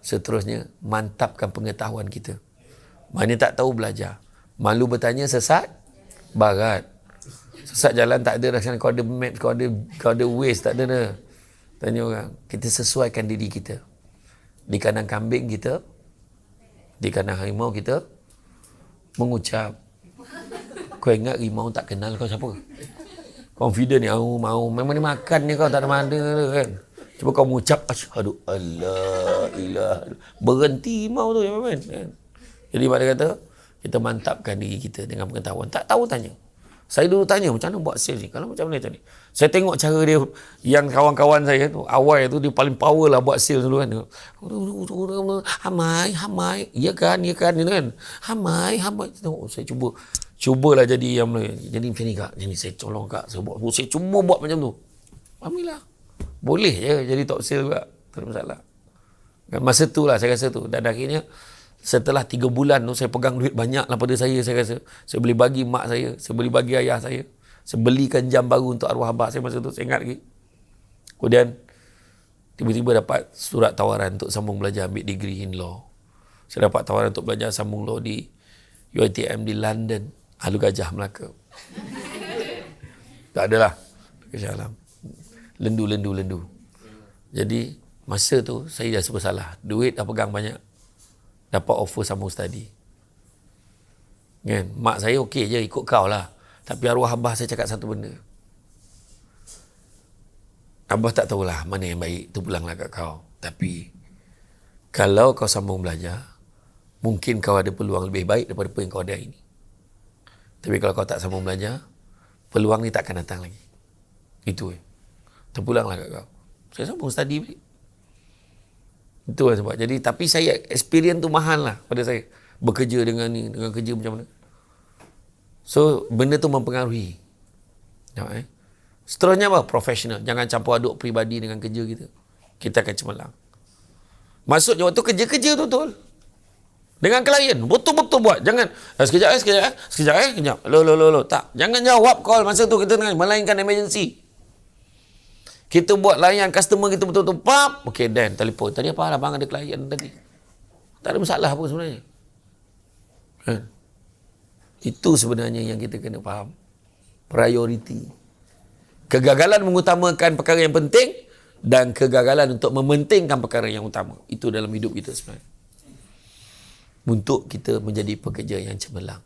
Seterusnya, mantapkan pengetahuan kita. Mana tak tahu, belajar. Malu bertanya, sesat barat. Sesat jalan tak ada, kau ada map, kau ada waste, tak ada dah. Tanya orang. Kita sesuaikan diri kita. Di kandang kambing kita, di kandang harimau kita, mengucap. Kau ingat rimau tak kenal kau siapa? Confident ni, mau. Memang ni makan ni kau, tak ada mana kan. Cuba kau mengucap asyhadu alla ilaha, berhenti mau tu ya kan. Jadi pada kata kita mantapkan diri kita dengan pengetahuan. Tak tahu tanya. Saya dulu tanya macam mana buat sales ni. Kalau macam mana tadi. Saya tengok cara dia yang kawan-kawan saya tu awal tu dia paling power lah buat sales dulu kan. Hamai. Ya kan gitu kan. Hamai. Saya cubalah jadi yang jadi macam ni kak. Jadi saya tolong kak. Saya cuma buat macam tu. Alhamdulillah. Boleh je jadi top sale juga. Tak ada masalah. Masa tu lah saya rasa tu. Dan akhirnya setelah 3 bulan tu saya pegang duit banyak lah pada saya rasa. Saya boleh bagi mak saya. Saya boleh bagi ayah saya. Saya belikan jam baru untuk arwah abah saya masa tu. Saya ingat lagi. Kemudian tiba-tiba dapat surat tawaran untuk sambung belajar ambil degree in law. Saya dapat tawaran untuk belajar sambung law di UiTM di London. Alu Gajah, Melaka. Tak adalah. Kesalam. Lendu. Jadi masa tu saya dah serba salah. Duit dah pegang banyak. Dapat offer sambung study. Kan? Mak saya okey je ikut kau lah. Tapi arwah abah saya cakap satu benda. Abah tak tahulah mana yang baik. Tu pulanglah kat kau. Tapi kalau kau sambung belajar, mungkin kau ada peluang lebih baik daripada apa yang kau ada ini. Tapi kalau kau tak sambung belajar, peluang ni tak akan datang lagi. Itu terpulanglah kat kau. Saya sambung study balik. Itu lah sebab. Jadi, tapi saya experience tu mahal lah pada saya. Bekerja dengan ni, dengan kerja macam mana. So, benda tu mempengaruhi. Nampak, seterusnya apa? Profesional. Jangan campur aduk peribadi dengan kerja kita. Kita akan cemerlang. Maksudnya waktu kerja betul. Dengan klien, betul-betul buat. Jangan, sekejap. Lo. Tak. Jangan jawab call masa tu kita tengah melainkan emergency. Kita buat layan customer kita betul-betul. Pap. Okay, Dan. Telefon. Tadi apa? Abang ada klien tadi. Tak ada masalah apa sebenarnya. Itu sebenarnya yang kita kena faham. Priority. Kegagalan mengutamakan perkara yang penting dan kegagalan untuk mementingkan perkara yang utama. Itu dalam hidup kita sebenarnya. Untuk kita menjadi pekerja yang cemerlang.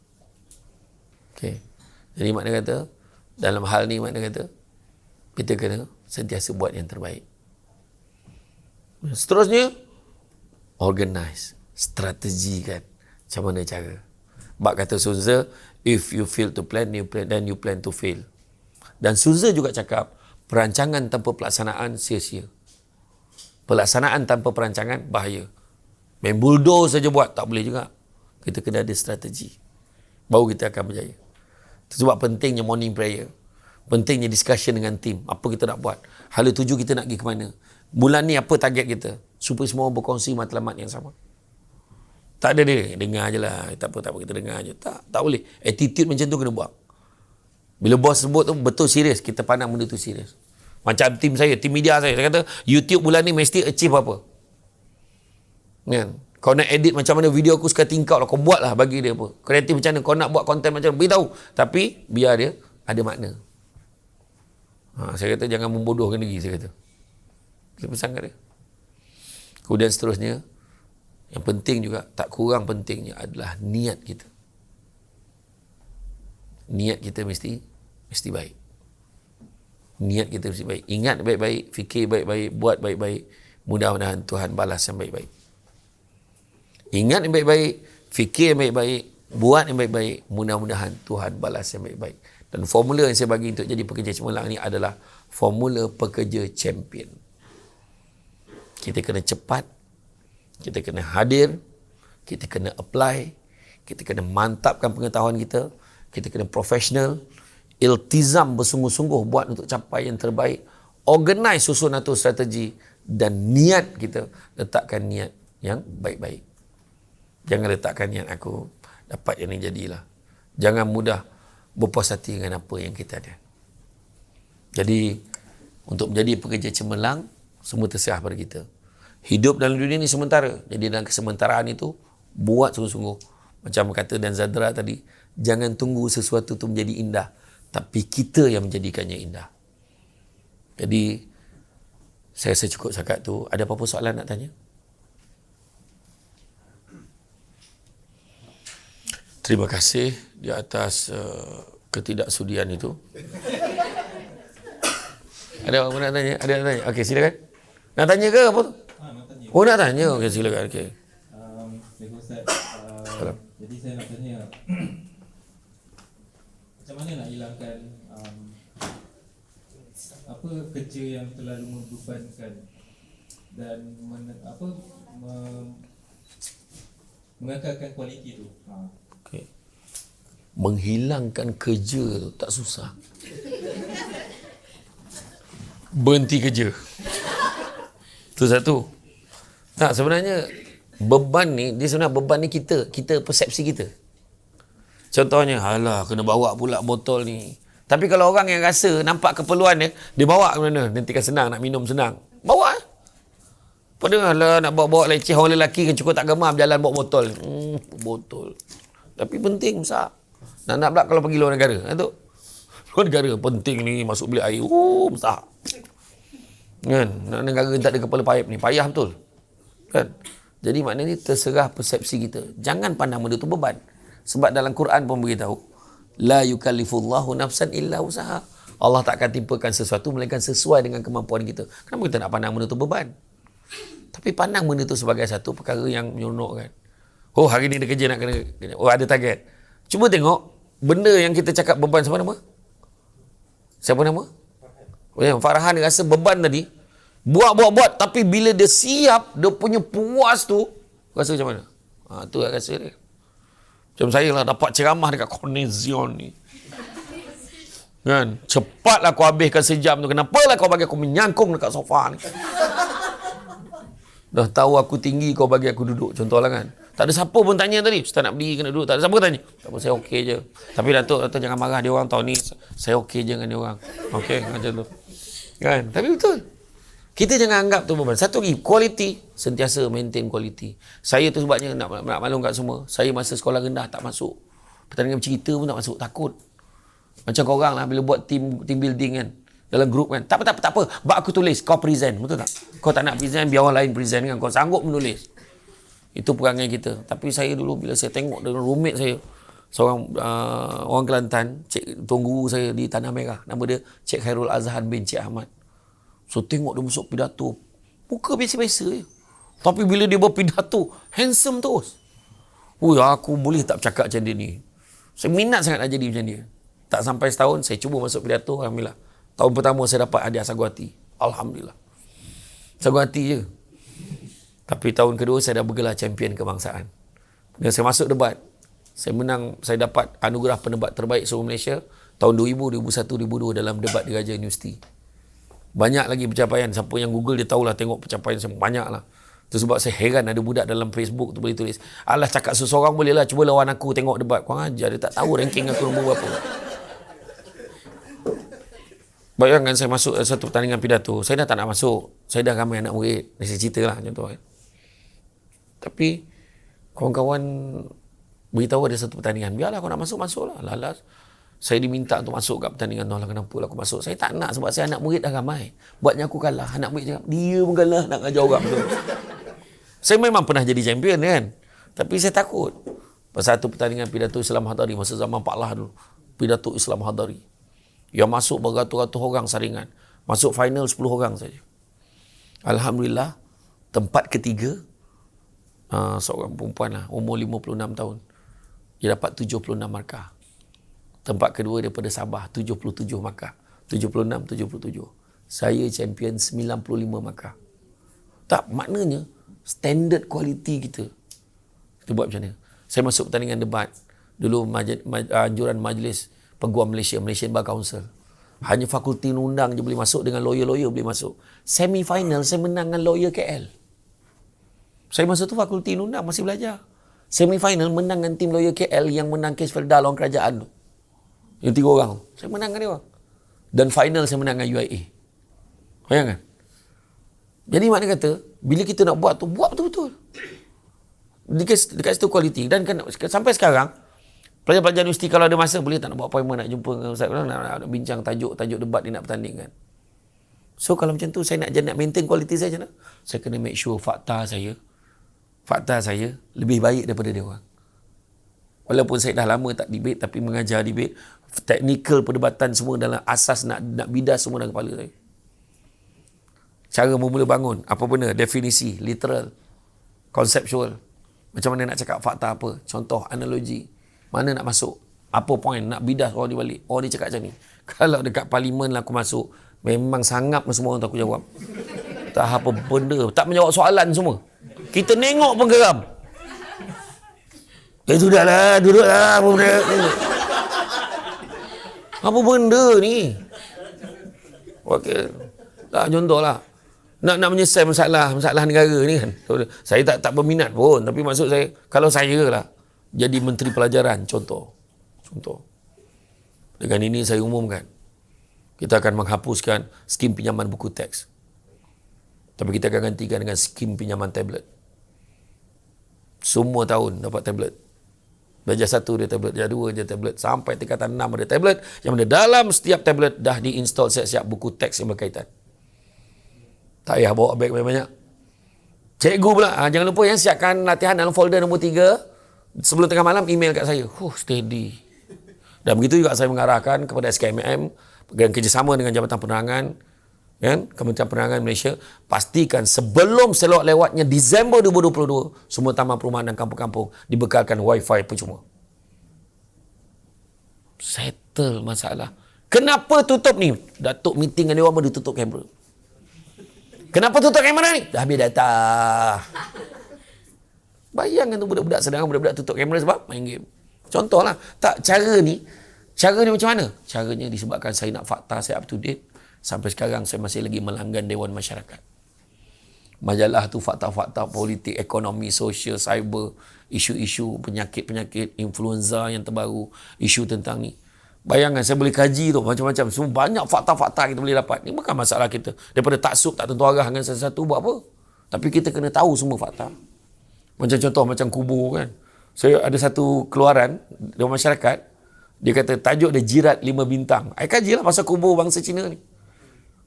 Okay. Jadi makna kata, dalam hal ni makna kata, kita kena sentiasa buat yang terbaik. Seterusnya, organize. Strategi kan. Macam mana cara. Bak kata Sunza, if you fail to plan, then you plan to fail. Dan Sunza juga cakap, perancangan tanpa pelaksanaan sia-sia. Pelaksanaan tanpa perancangan bahaya. Main bulldoze saja buat, tak boleh juga. Kita kena ada strategi. Baru kita akan berjaya. Itu sebab pentingnya morning prayer. Pentingnya discussion dengan tim. Apa kita nak buat? Hala tuju kita nak pergi ke mana? Bulan ni apa target kita? Supaya semua berkongsi matlamat yang sama. Tak ada dia. Dengar je lah. Tak apa, kita dengar je. Tak boleh. Attitude macam tu kena buat. Bila bos sebut tu betul serius. Kita pandang benda tu serius. Macam tim saya, tim media saya. Saya kata, YouTube bulan ni mesti achieve apa? Kan? Kau nak edit macam mana video aku suka tingkau lah. Kau buat lah bagi dia apa. Kreatif macam mana. Kau nak buat konten macam mana. Beritahu. Tapi biar dia ada makna. Saya kata jangan membodohkan diri. Saya kata. Saya pesan kat dia. Kemudian seterusnya. Yang penting juga. Tak kurang pentingnya adalah niat kita. Niat kita mesti baik. Niat kita mesti baik. Ingat baik-baik. Fikir baik-baik. Buat baik-baik. Mudah-mudahan Tuhan balas yang baik-baik. Ingat yang baik-baik, fikir yang baik-baik, buat yang baik-baik, mudah-mudahan Tuhan balas yang baik-baik. Dan formula yang saya bagi untuk jadi pekerja cemerlang ini adalah formula pekerja champion. Kita kena cepat, kita kena hadir, kita kena apply, kita kena mantapkan pengetahuan kita kena profesional, iltizam bersungguh-sungguh buat untuk capai yang terbaik, organize susun atur strategi, dan niat kita letakkan niat yang baik-baik. Jangan letakkan niat aku dapat yang ni jadilah. Jangan mudah berpuas hati dengan apa yang kita ada. Jadi, untuk menjadi pekerja cemerlang, semua terserah pada kita. Hidup dalam dunia ni sementara. Jadi dalam kesementaraan itu, buat sungguh-sungguh. Macam kata Dan Zadra tadi, jangan tunggu sesuatu itu menjadi indah. Tapi kita yang menjadikannya indah. Jadi, saya rasa cukup cakap tu. Ada apa-apa soalan nak tanya? Terima kasih di atas ketidaksudian itu. Ada apa nak tanya? Ada nak tanya? Okey, silakan. Nak tanya ke apa tu? Nak tanya. Oh, nak tanya. Okey, silakan. Okey. Ustaz. Jadi saya nak tanya, macam mana nak hilangkan apa kerja yang terlalu membebankan dan mengekalkan kualiti tu? Okay. Menghilangkan kerja tu tak susah. Berhenti kerja. Itu satu. Tak, sebenarnya beban ni, dia sebenarnya beban ni kita persepsi kita. Contohnya, alah kena bawa pula botol ni. Tapi kalau orang yang rasa nampak keperluan dia bawa ke mana? Nanti kan senang, nak minum senang. Bawa. Padahal lah nak bawa leceh orang lelaki kan cukup tak gemar berjalan bawa botol. Botol. Tapi penting besar. Nak pula kalau pergi luar negara. Tu. Luar negara penting ni masuk bilik air. Besar. Kan? Nak negara tak ada kepala paip ni. Payah betul. Kan? Jadi maknanya terserah persepsi kita. Jangan pandang benda tu beban. Sebab dalam Quran pun beritahu. La yukallifullahu nafsan illa usaha. Allah tak akan timpakan sesuatu melainkan sesuai dengan kemampuan kita. Kenapa kita nak pandang benda tu beban? Tapi pandang benda tu sebagai satu perkara yang menyeronokkan. Oh, hari ni ada kerja nak kena. Oh, ada target. Cuba tengok benda yang kita cakap beban sama nama. Siapa nama? Farhan rasa beban tadi. Buat. Tapi bila dia siap, dia punya puas tu, rasa macam mana? Tu lah rasa dia. Macam saya lah dapat ceramah dekat Cornezion ni. Kan? Cepatlah kau habiskan sejam tu. Kenapalah kau bagi aku menyangkung dekat sofa ni? Dah tahu aku tinggi, kau bagi aku duduk. Contohlah kan. Tak ada siapa pun tanya tadi. Ustaz nak berdiri kena duduk. Tak ada siapa tanya. Tak apa, saya okey je. Tapi Datuk jangan marah dia orang tahu ni. Saya okey je dengan dia orang. Okey, macam tu. Kan? Tapi betul. Kita jangan anggap tu beban. Satu lagi, quality. Sentiasa maintain quality. Saya tu sebabnya nak maklum kat semua. Saya masa sekolah rendah tak masuk. Pertandingan cerita pun tak masuk. Takut. Macam korang lah bila buat team building kan. Dalam grup kan. Tak apa. Bak aku tulis. Kau present. Betul tak? Kau tak nak present, biar orang lain present kan. Kau sanggup menulis. Itu perangai kita. Tapi saya dulu bila saya tengok dengan roommate saya. Seorang orang Kelantan. Tuan guru saya di Tanah Merah. Nama dia Cik Khairul Azhan bin Cik Ahmad. So tengok dia masuk pidato. Muka biasa-biasa je. Tapi bila dia berpidato, handsome terus. Aku boleh tak bercakap macam dia ni. Saya minat sangat nak jadi macam dia. Tak sampai setahun, saya cuba masuk pidato. Alhamdulillah. Tahun pertama saya dapat hadiah Saguhati. Alhamdulillah. Saguhati je. Tapi tahun kedua saya dah bergelar champion kebangsaan. Dan saya masuk debat. Saya menang, saya dapat anugerah penebat terbaik seluruh Malaysia. Tahun 2000, 2001, 2002 dalam debat Diraja Universiti. Banyak lagi pencapaian. Siapa yang Google dia tahulah tengok pencapaian saya banyak lah. Itu sebab saya heran ada budak dalam Facebook tu boleh tulis. Alah cakap seseorang boleh lah. Cuba lawan aku tengok debat. Kau ajar. Dia tak tahu ranking aku nombor berapa. Bayangkan saya masuk satu pertandingan pidato. Saya dah tak nak masuk. Saya dah ramai anak murid. Saya cerita lah macam tu. Tapi kawan-kawan beritahu ada satu pertandingan. Biarlah kau nak masuk, masuklah. Lalas. Saya diminta untuk masuk kat pertandingan tu lah. Kenapa lah aku masuk? Saya tak nak sebab saya anak murid dah ramai. Buatnya aku kalah. Anak murid cakap, dia pun kalah nak ngajar orang tu. Saya memang pernah jadi champion kan. Tapi saya takut. Pasal satu pertandingan pidato Islam Hadari. Masa zaman Pak Lah dulu. Pidato Islam Hadari. Yang masuk beratus-ratus orang saringan. Masuk final 10 orang saja. Alhamdulillah. Tempat ketiga. Seorang perempuan lah. Umur 56 tahun. Dia dapat 76 markah. Tempat kedua daripada Sabah, 77 markah. 76, 77. Saya champion 95 markah. Tak, maknanya standard kualiti kita. Kita buat macam mana? Saya masuk pertandingan debat. Dulu anjuran Majlis Peguam Malaysia, Malaysian Bar Council. Hanya fakulti undang je boleh masuk, dengan lawyer-lawyer boleh masuk. Semi final saya menang dengan lawyer KL. Saya masa tu fakulti undang, masih belajar. Semi final menang dengan tim lawyer KL yang menang kes Felda lawan kerajaan tu. Yang 3 orang. Saya menang dengan dia orang. Dan final saya menang dengan UIA. Bayangkan. Jadi makna kata, bila kita nak buat tu, buat betul-betul. Dekat situ kualiti. Dan kan, sampai sekarang, pelajar-pelajar universiti kalau ada masa, boleh tak nak buat appointment, nak jumpa dengan Ustaz, nak bincang tajuk debat dia nak bertandingkan. So kalau macam tu, saya nak maintain kualiti saya macam mana? Saya kena make sure fakta saya lebih baik daripada dia orang. Walaupun saya dah lama tak debate, tapi mengajar debate, teknikal perdebatan semua dalam asas nak bidas semua dalam kepala saya. Cara memula bangun, apa benda, definisi, literal, konseptual. Macam mana nak cakap fakta apa, contoh, analogi, mana nak masuk, apa point, nak bidas orang di balik, dia cakap macam ni. Kalau dekat parlimen lah aku masuk, memang sangap semua orang tak aku jawab. Tak apa benda, tak menjawab soalan semua. Kita nengok pun geram. Sudahlah, duduklah. Apa benda ni? Okey. Tak, contohlah. Nak menyelesaikan masalah negara ni kan. Saya tak berminat pun. Tapi maksud saya, kalau saya lah jadi Menteri Pelajaran, contoh. Dengan ini saya umumkan. Kita akan menghapuskan skim pinjaman buku teks. Tapi kita akan gantikan dengan skim pinjaman tablet. Semua tahun dapat tablet. Darjah 1 dia tablet, darjah 2 dia tablet, sampai tingkatan 6 ada tablet, yang mana dalam setiap tablet dah diinstal siap-siap buku teks yang berkaitan. Tak payah bawa beg banyak-banyak. Cikgu pula, jangan lupa siapkan latihan dalam folder nombor 3. Sebelum tengah malam email kat saya. Steady. Dan begitu juga saya mengarahkan kepada SKMM dengan kerjasama dengan Jabatan Penerangan, kan, Kementerian Penerangan Malaysia, pastikan sebelum selewat-lewatnya Disember 2022, semua taman perumahan dan kampung-kampung dibekalkan wifi percuma. Settle masalah. Kenapa tutup ni? Datuk meeting dengan dia orang, dia tutup kamera. Kenapa tutup kamera ni? Dah habis data. Bayangkan tu budak-budak sedang budak-budak tutup kamera sebab main game. Contohlah. Tak, cara ni macam mana? Caranya disebabkan saya nak fakta, saya up to date. Sampai sekarang saya masih lagi melanggan Dewan Masyarakat. Majalah tu fakta-fakta politik, ekonomi, sosial, cyber, isu-isu penyakit-penyakit, influenza yang terbaru, isu tentang ni. Bayangkan saya boleh kaji tu macam-macam. Semua banyak fakta-fakta kita boleh dapat. Ini bukan masalah kita. Daripada taksub, tak tentu arah dengan sesuatu, buat apa? Tapi kita kena tahu semua fakta. Macam contoh macam kubur kan. Saya ada satu keluaran Dewan Masyarakat. Dia kata tajuk dia Jirat 5 bintang. Saya kajilah pasal kubur bangsa Cina ni.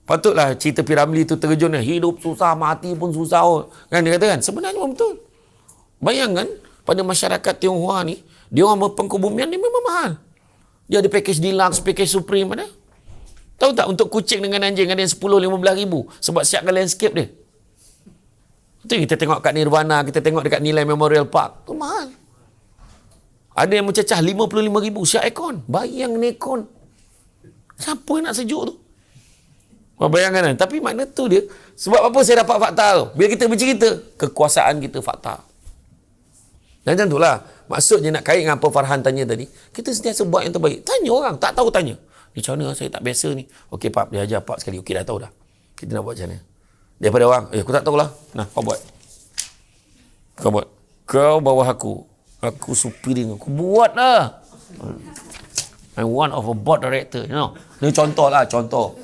Patutlah cerita Piramli tu terjun. Hidup susah, mati pun susah. Kan dia kata kan. Sebenarnya betul. Bayangkan pada masyarakat Tionghoa ni, dia orang pengkebumian ni memang mahal. Dia ada package deluxe, package supreme ada. Tahu tak untuk kucing dengan anjing ada yang 10-15 ribu sebab siapkan landscape dia. Itu kita tengok kat Nirvana, kita tengok dekat Nilai Memorial Park. Tu mahal. Ada yang mencecah 55 ribu siap aircon. Bayang ni aircon. Siapa nak sejuk tu? Bayangkan kan? Tapi makna tu dia. Sebab apa saya dapat fakta tu? Bila kita bercerita, kekuasaan kita fakta. Dan macam itulah. Maksudnya nak kait dengan apa Farhan tanya tadi. Kita sentiasa buat yang terbaik. Tanya orang. Tak tahu tanya. Ni macam mana? Saya tak biasa ni. Okey Pak, dia ajar Pak sekali. Okey dah tahu dah. Kita nak buat macam mana? Daripada orang. Aku tak tahulah. Nah, kau buat. Kau buat. Kau bawah aku. Aku superior. Aku buat lah. I'm one of a board director. You know? Ni contoh lah. Contoh.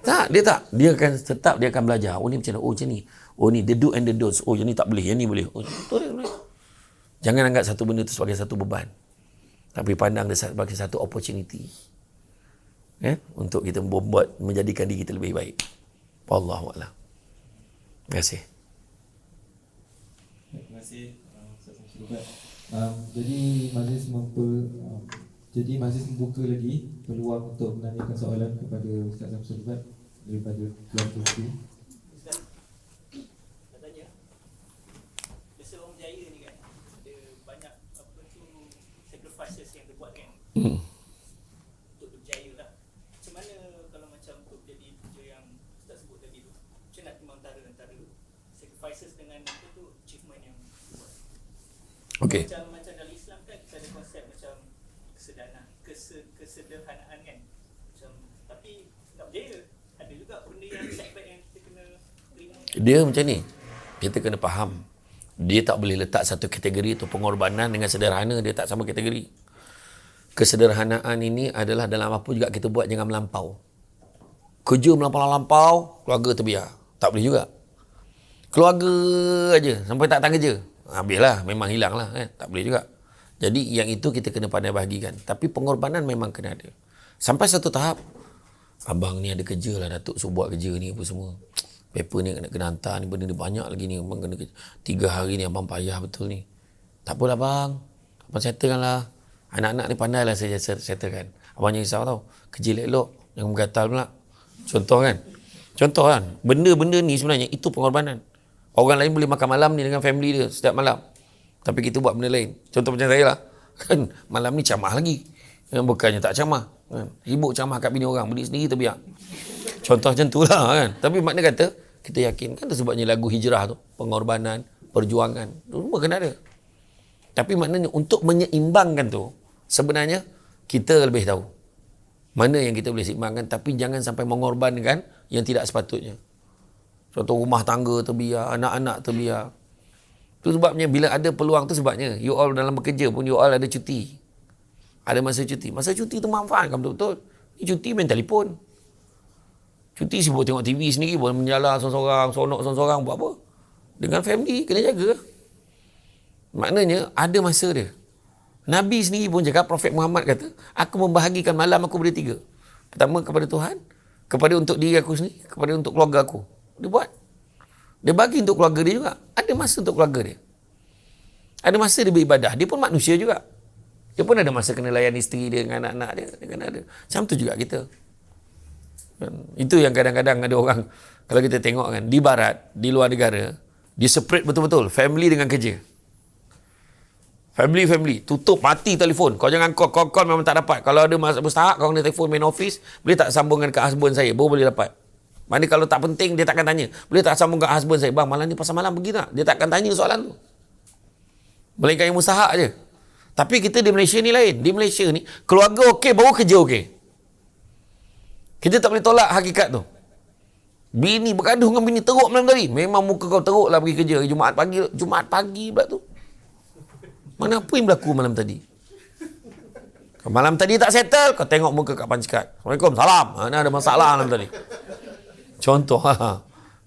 Tak, dia tak. Dia akan tetap, dia akan belajar. Oh ni macam mana? Oh macam ni. Oh ni, the do and the don'ts. Oh yang ni tak boleh, yang ni boleh. Oh, betul dia boleh. Jangan anggap satu benda tu sebagai satu beban. Tapi pandang dia sebagai satu opportunity. Untuk kita membuat, menjadikan diri kita lebih baik. Wallahualam. Terima kasih. Terima kasih Ustaz Samsul Hubat. Jadi majlis membuka lagi peluang untuk menanyakan soalan kepada Ustaz Samsul Hubat daripada keluarga itu. Ustaz, nak tanya, biasa orang berjaya ni kan, ada banyak apa tu sacrifices yang dia buat kan untuk berjaya lah. Macam mana kalau macam untuk jadi kerja yang Ustaz sebut tadi tu, macam nak timbang antara sacrifices dengan apa tu achievement yang dia buat. Okey. Macam dalam Islam kan kita ada konsep macam kesederhanaan kan. Macam tapi nak berjaya ada juga benda yang setback yang kita kena terima. Dia macam ni. Kita kena faham. Dia tak boleh letak satu kategori tu pengorbanan dengan sederhana, dia tak sama kategori. Kesederhanaan ini adalah dalam apa juga kita buat jangan melampau. Kerja melampau-lampau, keluarga terbiar. Tak boleh juga. Keluarga aja sampai tak datang kerja. Habislah, memang hilang lah kan. Tak boleh juga. Jadi yang itu kita kena pandai bahagikan. Tapi pengorbanan memang kena ada. Sampai satu tahap, abang ni ada kerja lah, Datuk suruh buat kerja ni apa semua. Paper ni kena hantar ni, benda ni banyak lagi ni. Abang kena 3 hari ni abang payah betul ni. Tak apalah bang. Abang settlekan lah. Anak-anak ni pandai lah saya settlekan. Abang jangan risau tau. Kerja elok-elok. Jangan bergatal pula. Contoh kan. Contoh kan. Benda-benda ni sebenarnya itu pengorbanan. Orang lain boleh makan malam ni dengan family dia setiap malam. Tapi kita buat benda lain. Contoh macam saya lah. Kan, malam ni camah lagi. Bukannya tak camah. Kan? Sibuk camah kat bini orang. Beli sendiri terbiak. Contoh macam tu lah. Kan? Tapi makna kata, kita yakin. Kan tu sebabnya lagu hijrah tu. Pengorbanan, perjuangan. Tu semua kena ada. Tapi maknanya untuk menyeimbangkan tu, sebenarnya kita lebih tahu. Mana yang kita boleh seimbangkan. Tapi jangan sampai mengorbankan yang tidak sepatutnya. Contoh rumah tangga terbiar, anak-anak terbiar. Itu sebabnya bila ada peluang tu sebabnya you all dalam bekerja pun you all ada cuti. Ada masa cuti. Masa cuti tu manfaatkan betul-betul. Ni cuti main telefon. Cuti sibuk tengok TV sendiri boleh menjala seorang-seorang, sonok seorang-seorang buat apa? Dengan family kena jaga. Maknanya ada masa dia. Nabi sendiri pun cakap, Prophet Muhammad kata, aku membahagikan malam aku pada 3. Pertama kepada Tuhan, kepada untuk diri aku sendiri, kepada untuk keluarga aku. Dia buat. Dia bagi untuk keluarga dia juga. Ada masa untuk keluarga dia. Ada masa dia beribadah. Dia pun manusia juga. Dia pun ada masa kena layan isteri dia dengan anak-anak dia. Dia kena ada. Macam tu juga kita. Itu yang kadang-kadang ada orang, kalau kita tengok kan, di barat, di luar negara, dia separate betul-betul. Family dengan kerja. Family. Tutup, mati telefon. Kau jangan call memang tak dapat. Kalau ada mustahak, kau kena telefon main office, boleh tak sambungkan ke husband saya, baru boleh dapat. Mana kalau tak penting, dia takkan tanya. Boleh tak sambung ke husband saya, bang malam ni pasal malam pergi tak? Dia takkan tanya soalan tu. Melainkan yang mustahak je. Tapi kita di Malaysia ni lain. Di Malaysia ni, keluarga okey, baru kerja okey. Kita tak boleh tolak hakikat tu. Bini bergaduh dengan bini teruk malam tadi. Memang muka kau teruk lah pergi kerja. Jumaat pagi pula tu. Mana apa yang berlaku malam tadi? Malam tadi tak settle, kau tengok muka kat pancikat. Assalamualaikum, salam. Ada masalah malam tadi. Contoh.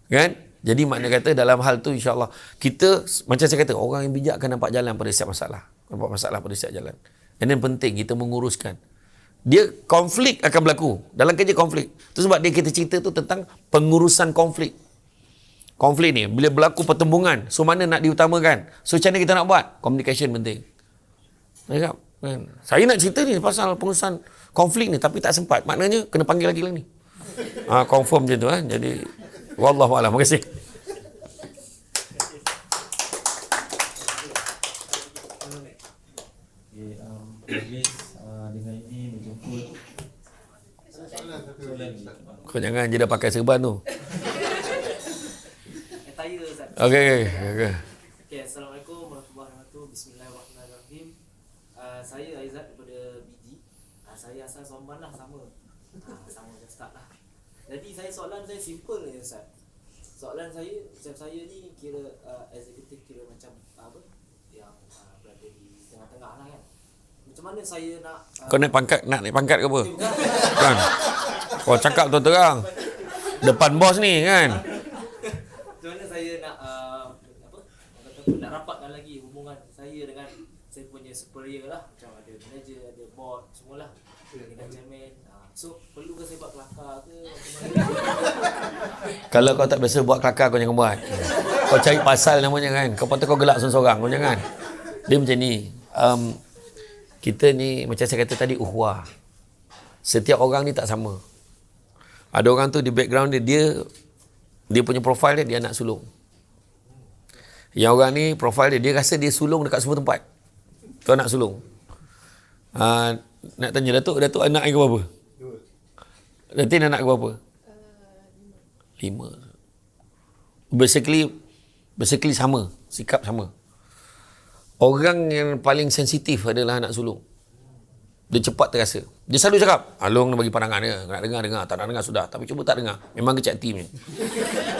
Kan? Jadi makna kata dalam hal tu insya-Allah kita, macam saya kata, orang yang bijak akan nampak jalan pada setiap masalah. Nampak masalah pada setiap jalan. Dan yang penting kita menguruskan. Dia konflik akan berlaku. Dalam kerja konflik. Itu sebab dia kita cerita tu tentang pengurusan konflik. Konflik ni bila berlaku pertembungan, so mana nak diutamakan, so macam mana kita nak buat, communication penting. Kan? Saya nak cerita ni pasal pengurusan konflik ni tapi tak sempat, maknanya kena panggil lagi lah ni. Confirm je tu. Jadi wallahualam. Terima kasih. Dengan ini menjemput Kau jangan je dah pakai serban tu. Okay. Okay. Assalamualaikum warahmatullahi wabarakatuh. Bismillahirrahmanirrahim. Saya Aizat daripada BG. Saya asal Somban lah, sama macam Ustaz lah. Jadi soalan saya simple je Ustaz. Soalan saya, macam saya ni kira eksekutif, kira macam apa yang berada di tengah-tengah lah kan. Macam mana saya nak Kau naik pangkat ke apa? Kan? Kau cakap terang depan bos ni kan. Macam mana saya nak nak rapatkan lagi hubungan saya dengan saya punya superior lah, macam ada manager, ada board, semualah, dengan chairman. So perlu ke saya buat kelakar ke macam mana? Kalau kau tak biasa buat kelakar, kau jangan buat. Kau cari pasal namanya kan. Kau patut kau gelak seorang-seorang. Kau jangan. Dia macam ni. Kita ni macam saya kata tadi, uhwah. Setiap orang ni tak sama. Ada orang tu di background dia punya profil dia anak sulung. Yang orang ni profil dia rasa dia sulung dekat semua tempat. Tu anak sulung. Nak tanya Datuk anak yang ke berapa? 2. Datin anak ke berapa? 5. Basically sama, sikap sama. Orang yang paling sensitif adalah anak sulung. Dia cepat terasa. Dia selalu cakap, Long nak bagi pandangan dia. Nak dengar. Tak nak dengar sudah. Tapi cuba tak dengar. Memang kecil hati punya.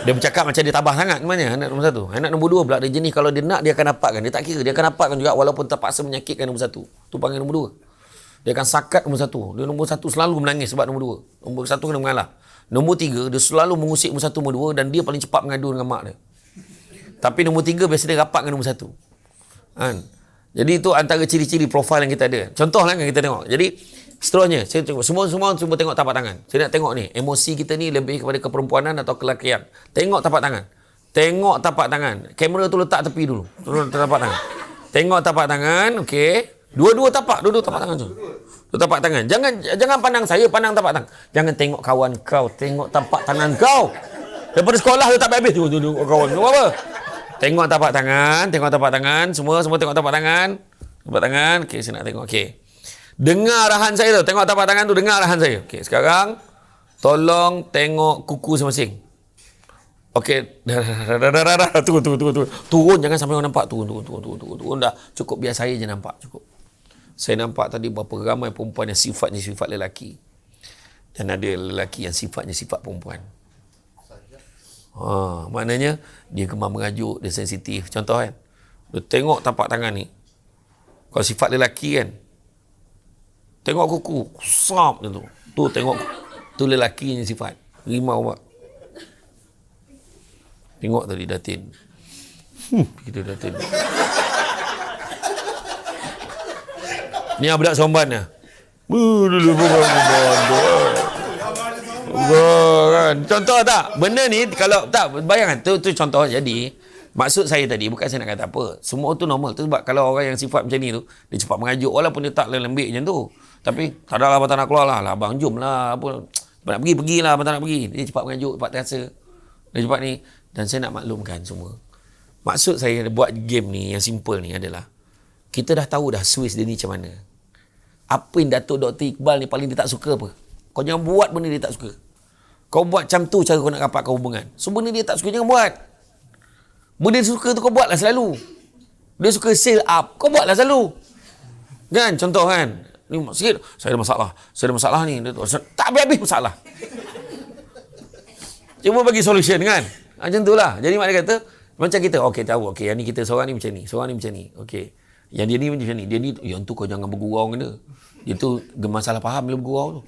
Dia bercakap macam dia tabah sangat sebenarnya. Anak nombor 1. Anak nombor 2 pula dia jenis kalau dia nak, dia akan dapatkan. Dia tak kira. Dia akan dapatkan juga walaupun terpaksa menyakitkan nombor 1. Tu panggil nombor 2. Dia akan sakat nombor 1. Dia nombor 1 selalu menangis sebab nombor 2. Nombor 1 kena mengalah. Nombor 3, dia selalu mengusik nombor 1, nombor 2 dan dia paling cepat mengadu dengan mak dia. Tapi nombor 3 biasa dia rapat dengan nombor 1. Kan? Jadi itu antara ciri-ciri profil yang kita ada. Contohlah kan kita tengok. Jadi seterusnya, saya tengok semua cuba tengok tapak tangan. Saya nak tengok ni, emosi kita ni lebih kepada keperempuanan atau kelakian. Tengok tapak tangan. Tengok tapak tangan. Kamera tu letak tepi dulu. Turun tapak tangan. Tengok tapak tangan, okey. Dua-dua tapak tangan tu. Dua tapak tangan. Jangan pandang saya, pandang tapak tangan. Jangan tengok kawan kau, tengok tapak tangan kau. Daripada sekolah tu tak habis tu kawan. Tengok apa? Tengok tapak tangan, semua tengok tapak tangan. Tapak tangan, okey, saya nak tengok, okey. Dengar arahan saya tu, tengok tapak tangan tu, dengar arahan saya. Okey, sekarang tolong tengok kuku masing-masing. Okey, tunggu. Turun, jangan sampai orang nampak. Turun dah. Cukup biar saya je nampak, cukup. Saya nampak tadi berapa ramai perempuan yang sifatnya sifat lelaki. Dan ada lelaki yang sifatnya sifat perempuan. Maknanya dia gemar mengajuk, dia sensitif. Contoh kan, dia tengok tapak tangan ni, kalau sifat lelaki kan, tengok kuku sap macam tu. Tu tengok, tu lelaki ni sifat rimau buat. Tengok tadi Datin. Kita Datin. Ni budak Somban dah. Kan? Contoh tak? Benda ni kalau tak bayangkan tu contoh. Jadi maksud saya tadi bukan saya nak kata apa. Semua tu normal. Tu sebab kalau orang yang sifat macam ni tu, dia cepat mengajuk walaupun dia tak lembik macam tu. Tapi tak adalah abang tak nak keluar lah. Abang jom lah. Apa nak pergilah abang tak nak pergi. Dia cepat mengajuk, cepat terasa. Dia cepat ni. Dan saya nak maklumkan semua. Maksud saya buat game ni yang simple ni adalah kita dah tahu dah Swiss dia ni macam mana. Apa yang Datuk Dr. Iqbal ni paling dia tak suka apa? Kau jangan buat benda dia tak suka. Kau buat macam tu cara kau nak rapatkan hubungan. So benda dia tak suka, jangan buat. Benda dia suka tu kau buatlah selalu. Dia suka sale up, kau buatlah selalu. Kan, contoh kan. Ni sikit, saya ada masalah ni. Tak habis-habis masalah. Cuma bagi solution kan. Macam tu lah. Jadi mak dia kata, macam kita, okey tahu, okey yang ni kita seorang ni macam ni, seorang ni macam ni. Okey. Yang dia ni macam ni, dia ni yang tu kau jangan bergurau kena. Dia tu masalah faham bila bergurau tu.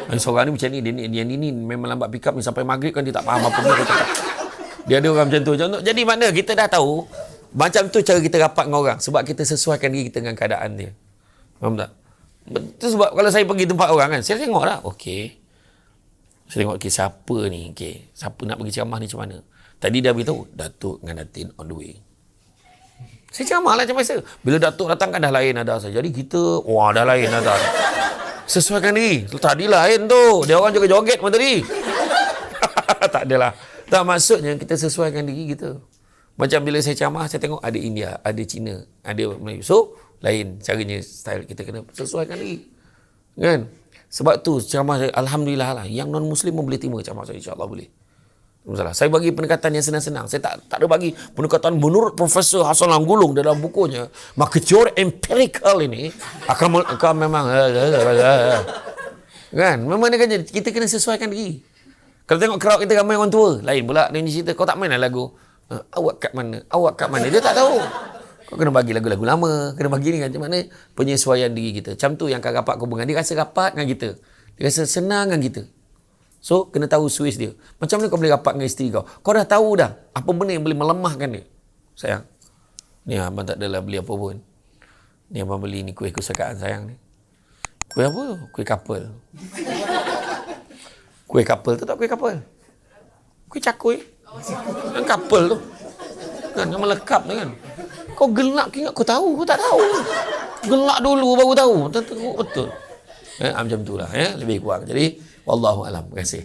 Yang seorang ni macam ni, dia ni memang lambat pick up ni sampai maghrib kan dia tak faham apa pun dia cakap. Dia ada orang macam tu. Jadi mana kita dah tahu macam tu cara kita rapat dengan orang sebab kita sesuaikan diri kita dengan keadaan dia. Faham tak? Itu sebab kalau saya pergi tempat orang kan, saya tengok lah, okey. Saya tengok, okey, siapa ni? Okey, siapa nak pergi ceramah ni macam mana? Tadi dia beritahu, Datuk dengan Datin on the way. Saya ceramah lah macam biasa. Bila Datuk datang kan dah lain nada saya. Jadi kita, wah dah lain nada. Sesuaikan diri. Tadi lain tu. Dia orang juga joget pun tadi. Tak adalah. Tak, maksudnya kita sesuaikan diri kita. Macam bila saya ceramah, saya tengok ada India, ada Cina, ada Melayu. So, lain caranya style kita kena sesuaikan diri. Kan? Sebab tu ceramah saya, alhamdulillah lah, yang non-Muslim pun boleh terima ceramah saya, insya-Allah boleh. Masalah. Saya bagi pendekatan yang senang-senang. Saya tak ada bagi pendekatan menurut Profesor Hasan Langgulung dalam bukunya. Maka teori empirical ini akan memang kan? Memang dia kan kita kena sesuaikan diri. Kalau tengok crowd kita ramai orang tua, lain pula dia cerita kau tak main lah lagu. Awak kat mana? Awak kat mana? Dia tak tahu. Kau kena bagi lagu-lagu lama, kena bagi ni kan macam mana penyesuaian diri kita. Macam tu yang akan rapat hubungan. Dia rasa rapat dengan kita. Dia rasa senang dengan kita. So, kena tahu Swiss dia. Macam mana kau boleh rapat dengan isteri kau? Kau dah tahu dah apa benda yang boleh melemahkan dia. Sayang, ni abang tak adalah beli apa pun. Ni abang beli ni kuih kesukaan sayang ni. Kuih apa tu? Kuih couple. Kuih couple tu tak kuih couple. Kuih cakui. Kan couple tu. Kan, yang melekap tu kan. Kau gelak ingat kau tahu, kau tak tahu. Gelak dulu baru tahu. Betul. Macam tu lah. Lebih kurang. Jadi, wallahu alam. Terima kasih.